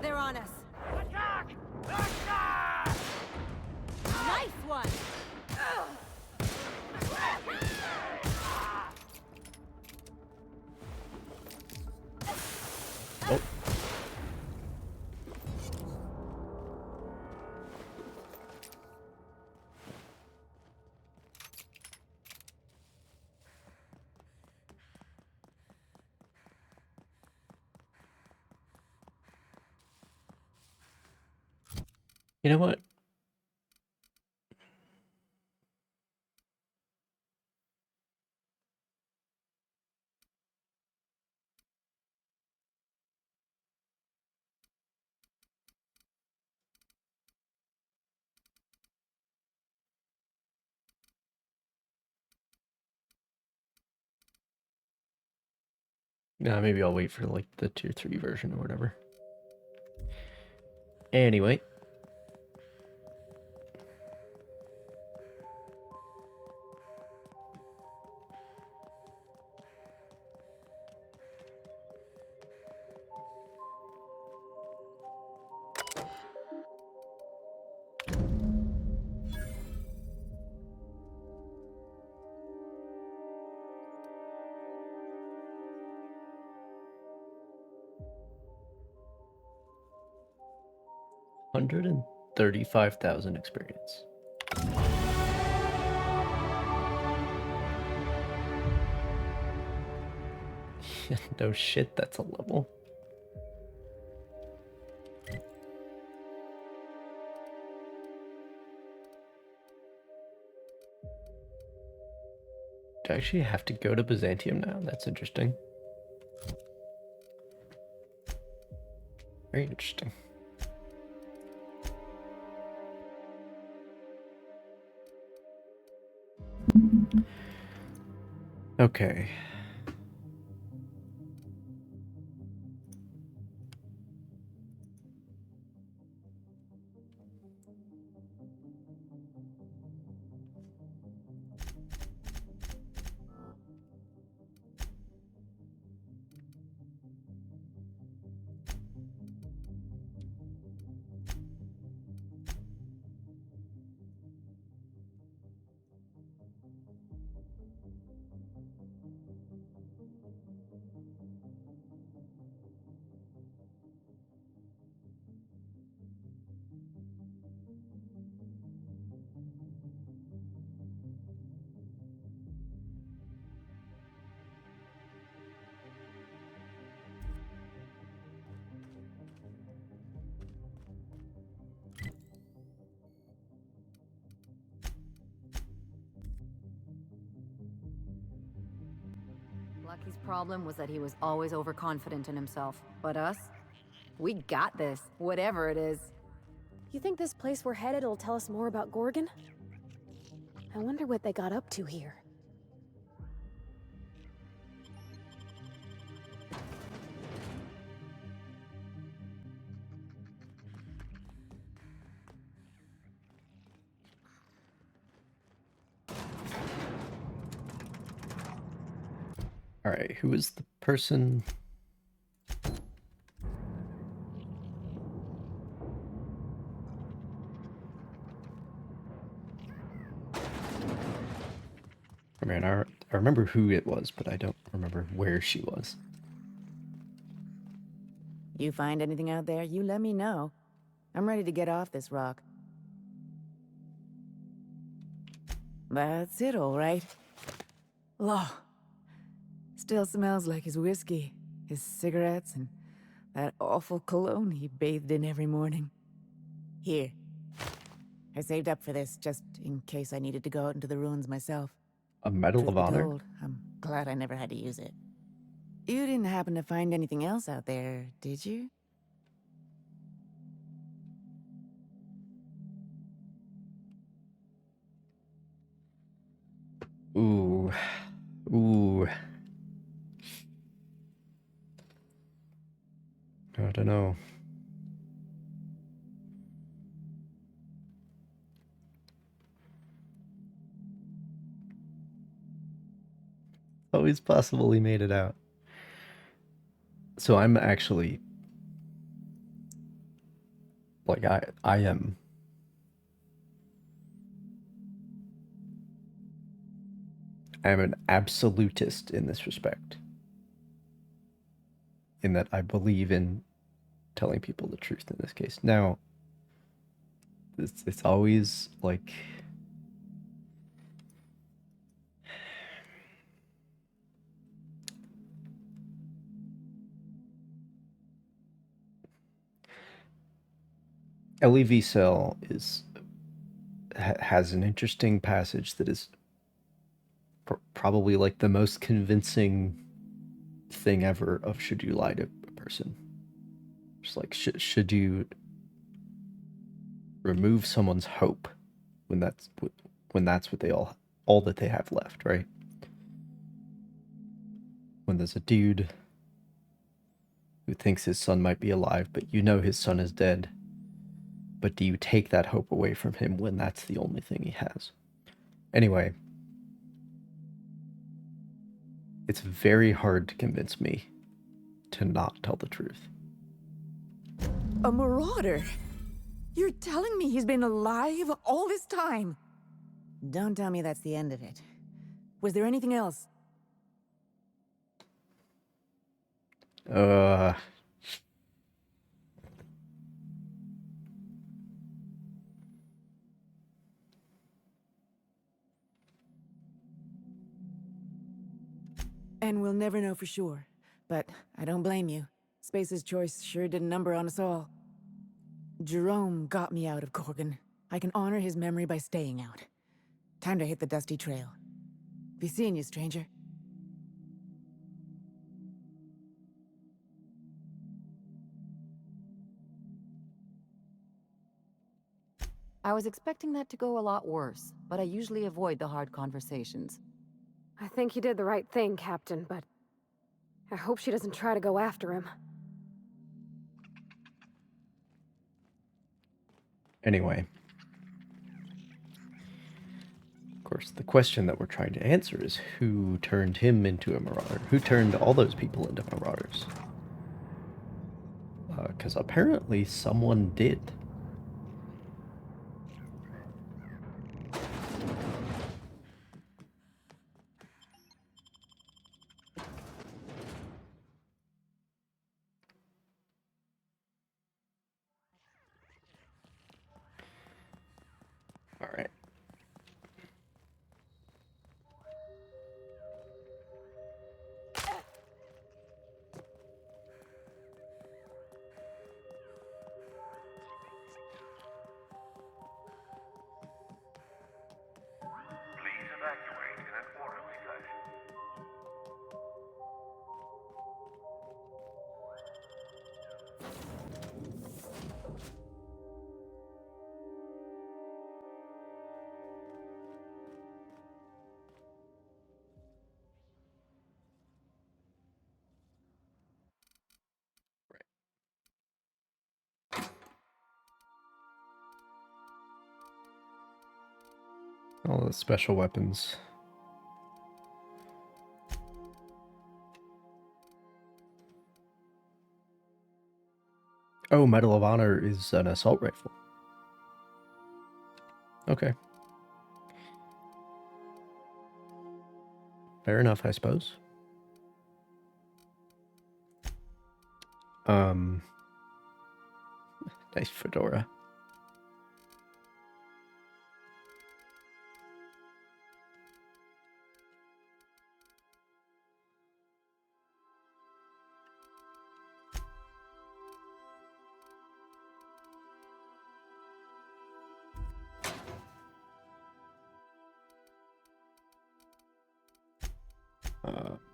They're on us. Nice one. Oh. You know what? Nah, maybe I'll wait for like the tier 3 version or whatever. Anyway. $135,000 experience. No shit, that's a level. Do I actually have to go to Byzantium now? That's interesting. Very interesting. Okay. Lucky's problem was that he was always overconfident in himself. But us? We got this, whatever it is. You think this place we're headed will tell us more about Gorgon? I wonder what they got up to here. Alright, who is the person? I mean, I remember who it was, but I don't remember where she was. You find anything out there, you let me know. I'm ready to get off this rock. That's it, all right. Law. Still smells like his whiskey, his cigarettes, and that awful cologne he bathed in every morning. Here. I saved up for this, just in case I needed to go out into the ruins myself. A Medal Truth of be Honor? told, I'm glad I never had to use it. You didn't happen to find anything else out there, did you? Ooh. I don't know. Always possible he made it out. So I'm actually like I am an absolutist in this respect. In that I believe in telling people the truth in this case. Now, it's always like LEV Cell has an interesting passage that is probably like the most convincing thing ever of should you lie to a person. Just like should you remove someone's hope when that's what they all that they have left, right? When there's a dude who thinks his son might be alive, but you know his son is dead. But do you take that hope away from him when that's the only thing he has? Anyway, it's very hard to convince me to not tell the truth. A marauder? You're telling me he's been alive all this time? Don't tell me that's the end of it. Was there anything else? And we'll never know for sure. But I don't blame you. Space's choice sure did a number on us all. Jerome got me out of Gorgon. I can honor his memory by staying out. Time to hit the dusty trail. Be seeing you, stranger. I was expecting that to go a lot worse, but I usually avoid the hard conversations. I think you did the right thing, Captain, but I hope she doesn't try to go after him. Anyway, of course, the question that we're trying to answer is who turned him into a marauder? Who turned all those people into marauders? Because apparently someone did. All right. Please evacuate in an orderly fashion. All the special weapons. Oh, Medal of Honor is an assault rifle. Okay. Fair enough, I suppose. Nice fedora.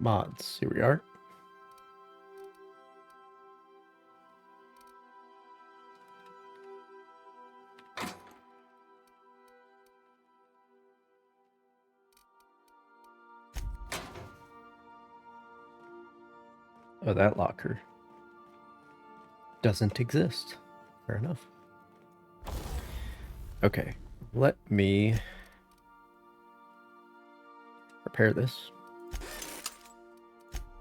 Mods, here we are. Oh, that locker doesn't exist. Fair enough. Okay, let me repair this.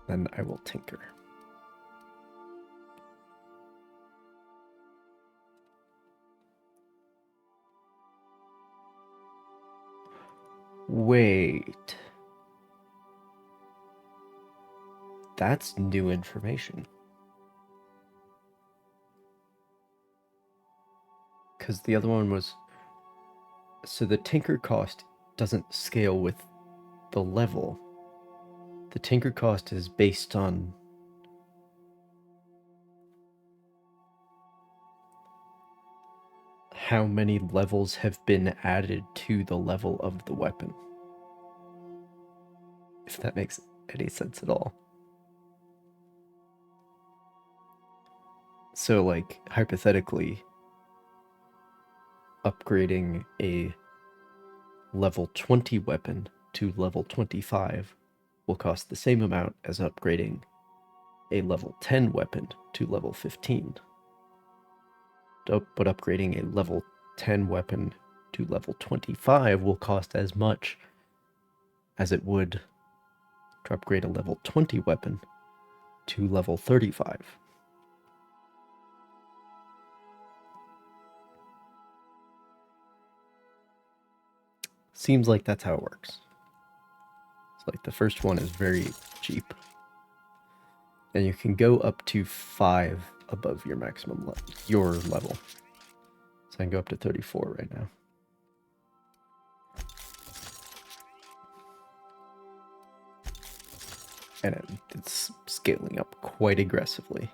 Then I will tinker. Wait. That's new information. Because the other one was... So the tinker cost doesn't scale with the level. The tinker cost is based on... how many levels have been added to the level of the weapon. If that makes any sense at all. So, like, hypothetically, upgrading a level 20 weapon to level 25 will cost the same amount as upgrading a level 10 weapon to level 15. But upgrading a level 10 weapon to level 25 will cost as much as it would to upgrade a level 20 weapon to level 35. Seems like that's how it works. It's like the first one is very cheap. And you can go up to 5 above your maximum your level. So I can go up to 34 right now. And it's scaling up quite aggressively.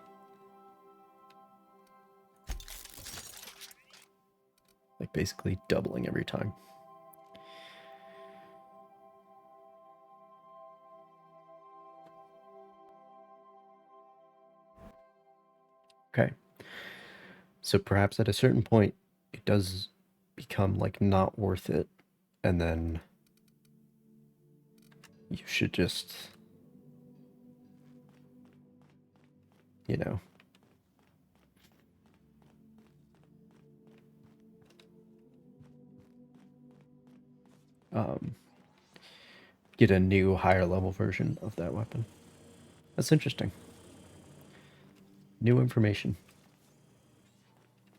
Like basically doubling every time. Okay. So perhaps at a certain point, it does become like not worth it. And then you should just, you know, get a new higher level version of that weapon. That's interesting. New information.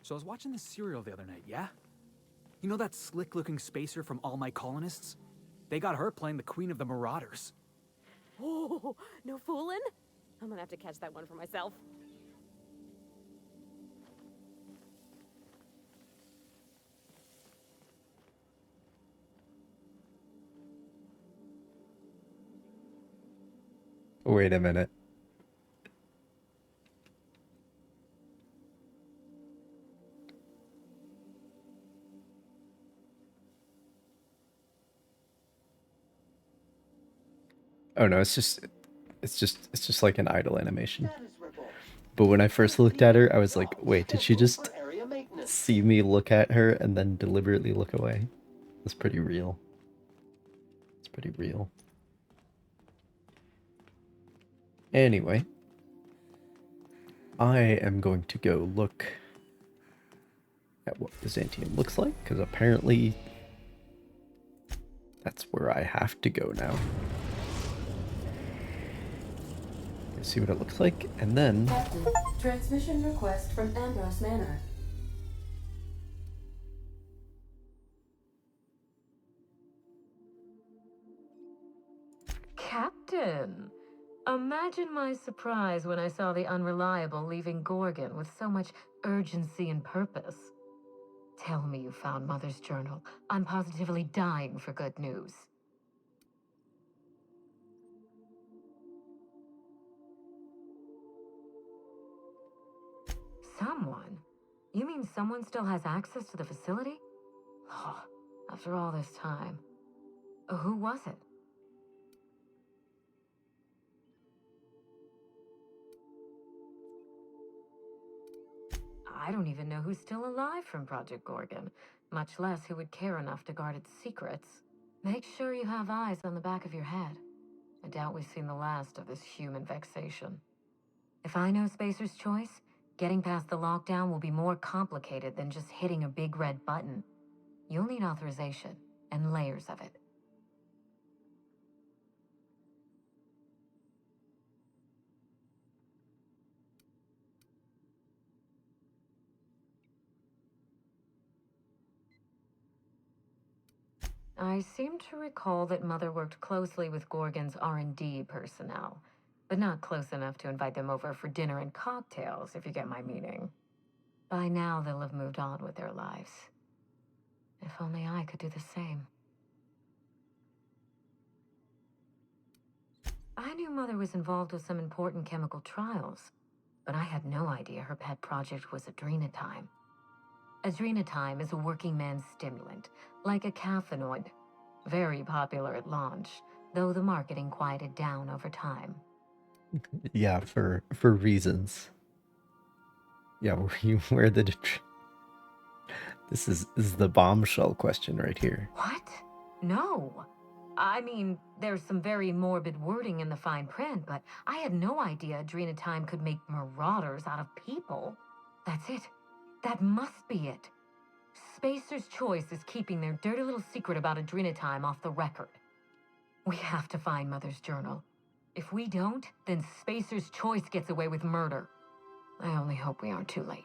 So I was watching the serial the other night, yeah? You know that slick-looking spacer from All My Colonists? They got her playing the Queen of the Marauders. Oh, no fooling? I'm gonna have to catch that one for myself. Wait a minute. Oh no, it's just like an idle animation. But when I first looked at her, I was like, wait, did she just see me look at her and then deliberately look away? That's pretty real. It's pretty real. Anyway, I am going to go look at what Byzantium looks like, because apparently that's where I have to go now. See what it looks like, and then... Captain, transmission request from Ambrose Manor. Captain! Imagine my surprise when I saw the Unreliable leaving Gorgon with so much urgency and purpose. Tell me you found Mother's journal. I'm positively dying for good news. Someone? You mean someone still has access to the facility? Oh, after all this time. Who was it? I don't even know who's still alive from Project Gorgon, much less who would care enough to guard its secrets. Make sure you have eyes on the back of your head. I doubt we've seen the last of this human vexation. If I know Spacer's choice, getting past the lockdown will be more complicated than just hitting a big red button. You'll need authorization, and layers of it. I seem to recall that Mother worked closely with Gorgon's R&D personnel, but not close enough to invite them over for dinner and cocktails, if you get my meaning. By now, they'll have moved on with their lives. If only I could do the same. I knew Mother was involved with some important chemical trials, but I had no idea her pet project was adrenatime. Adrenatime is a working man's stimulant, like a caffeinoid. Very popular at launch, though the marketing quieted down over time. Yeah, for reasons. Yeah, where the this is the bombshell question right here. What? No. I mean, there's some very morbid wording in the fine print, but I had no idea adrenatime could make marauders out of people. That's it. That must be it. Spacer's Choice is keeping their dirty little secret about adrenatime off the record. We have to find Mother's journal. If we don't, then Spacer's Choice gets away with murder. I only hope we aren't too late.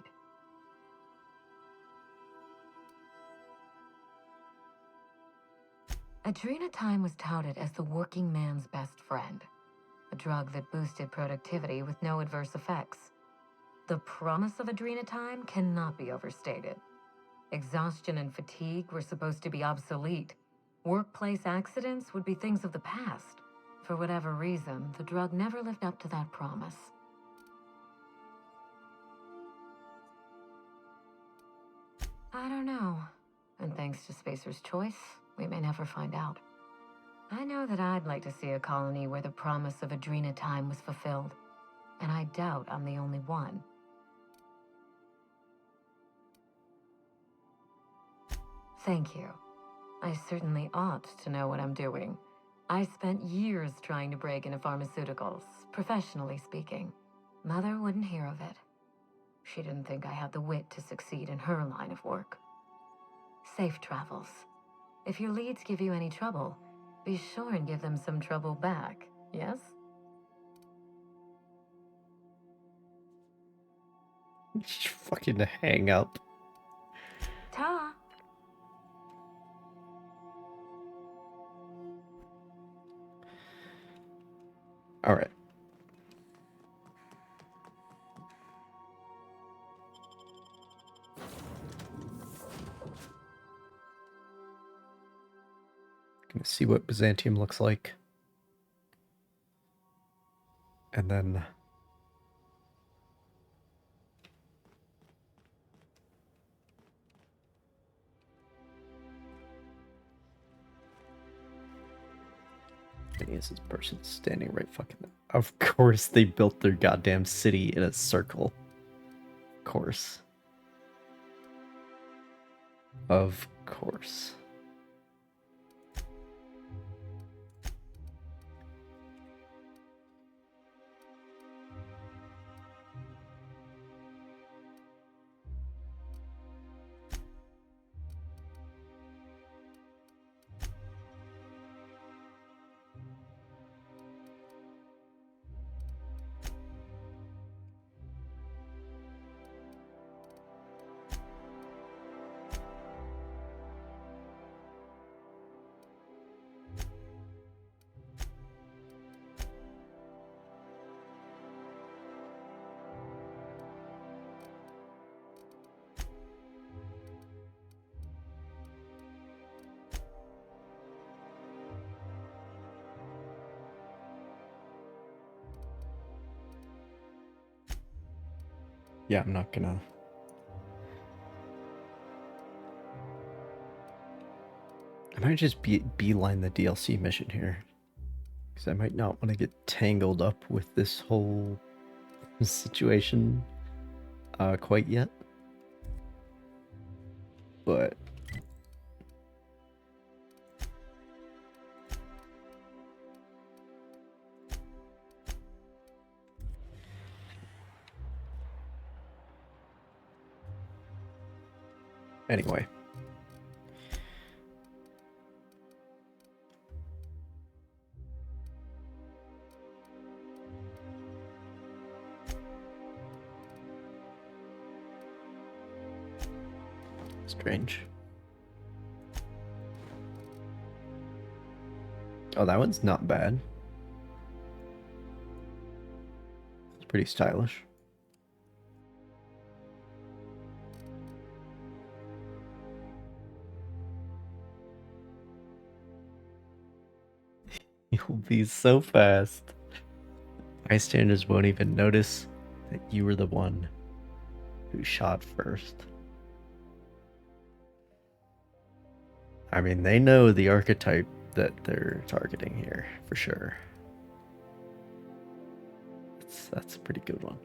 Adrenatime was touted as the working man's best friend, a drug that boosted productivity with no adverse effects. The promise of adrenatime cannot be overstated. Exhaustion and fatigue were supposed to be obsolete. Workplace accidents would be things of the past. For whatever reason, the drug never lived up to that promise. I don't know. And thanks to Spacer's Choice, we may never find out. I know that I'd like to see a colony where the promise of adrenatime was fulfilled. And I doubt I'm the only one. Thank you. I certainly ought to know what I'm doing. I spent years trying to break into pharmaceuticals, professionally speaking. Mother wouldn't hear of it. She didn't think I had the wit to succeed in her line of work. Safe travels. If your leads give you any trouble, be sure and give them some trouble back, yes? Fucking hang up. Ta! Alright. Gonna see what Byzantium looks like. And then is this person standing right fucking there. Of course they built their goddamn city in a circle. Of course. Of course. Yeah, I'm not gonna... I might just beeline the DLC mission here. Because I might not want to get tangled up with this whole situation quite yet. But... Anyway. Strange. Oh, that one's not bad. It's pretty stylish. You'll be so fast. Bystanders won't even notice that you were the one who shot first. I mean, they know the archetype that they're targeting here, for sure. That's a pretty good one.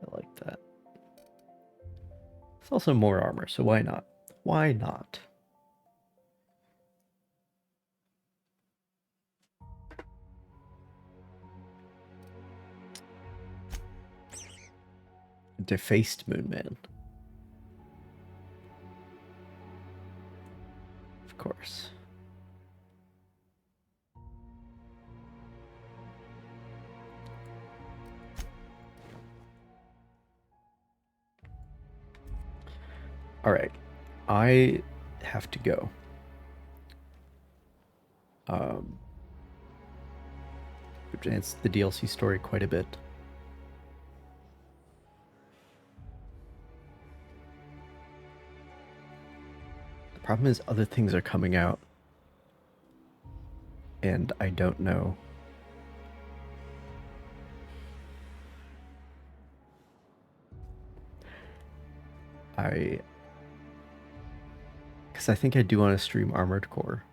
I like that. It's also more armor, so why not? Why not? Defaced Moonman. Of course. Alright. I have to go. Advanced the DLC story quite a bit. The problem is other things are coming out. And I don't know. Because I think I do want to stream Armored Core.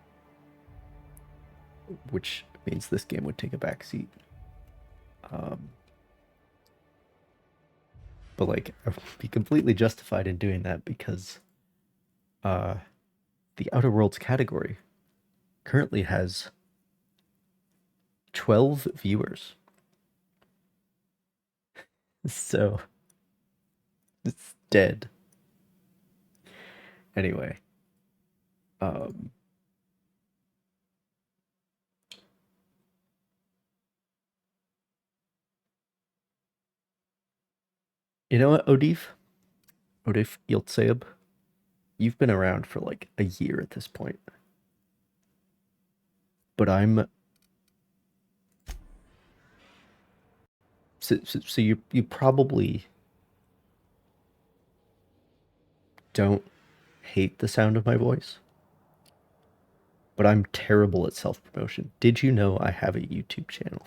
Which means this game would take a back seat. But like, I would be completely justified in doing that because the Outer Worlds category currently has 12 viewers. So it's dead. Anyway. You know what, Odif Yiltseeb? You've been around for like a year at this point. But I'm... So you probably don't hate the sound of my voice. But I'm terrible at self-promotion. Did you know I have a YouTube channel?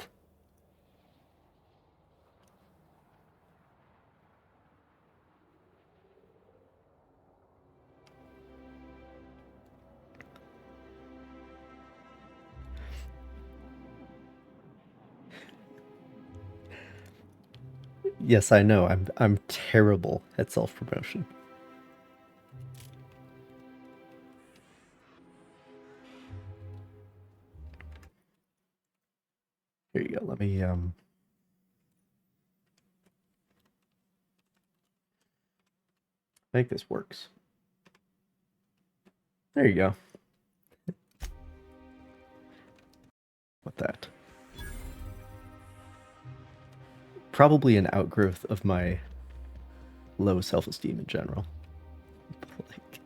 Yes, I know. I'm terrible at self-promotion. Here you go. Let me I think this works. There you go. What that? Probably an outgrowth of my low self-esteem in general. Like,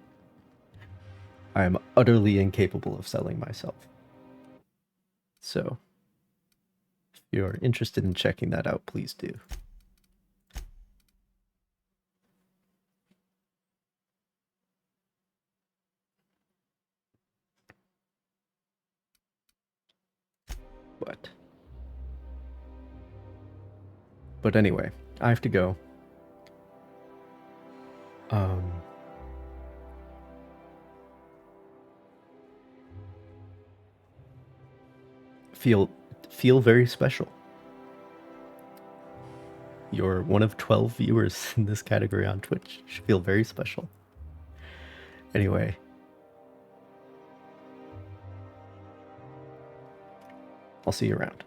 I am utterly incapable of selling myself. So, if you're interested in checking that out, please do. But anyway, I have to go. Feel very special. You're one of 12 viewers in this category on Twitch. You should feel very special. Anyway. I'll see you around.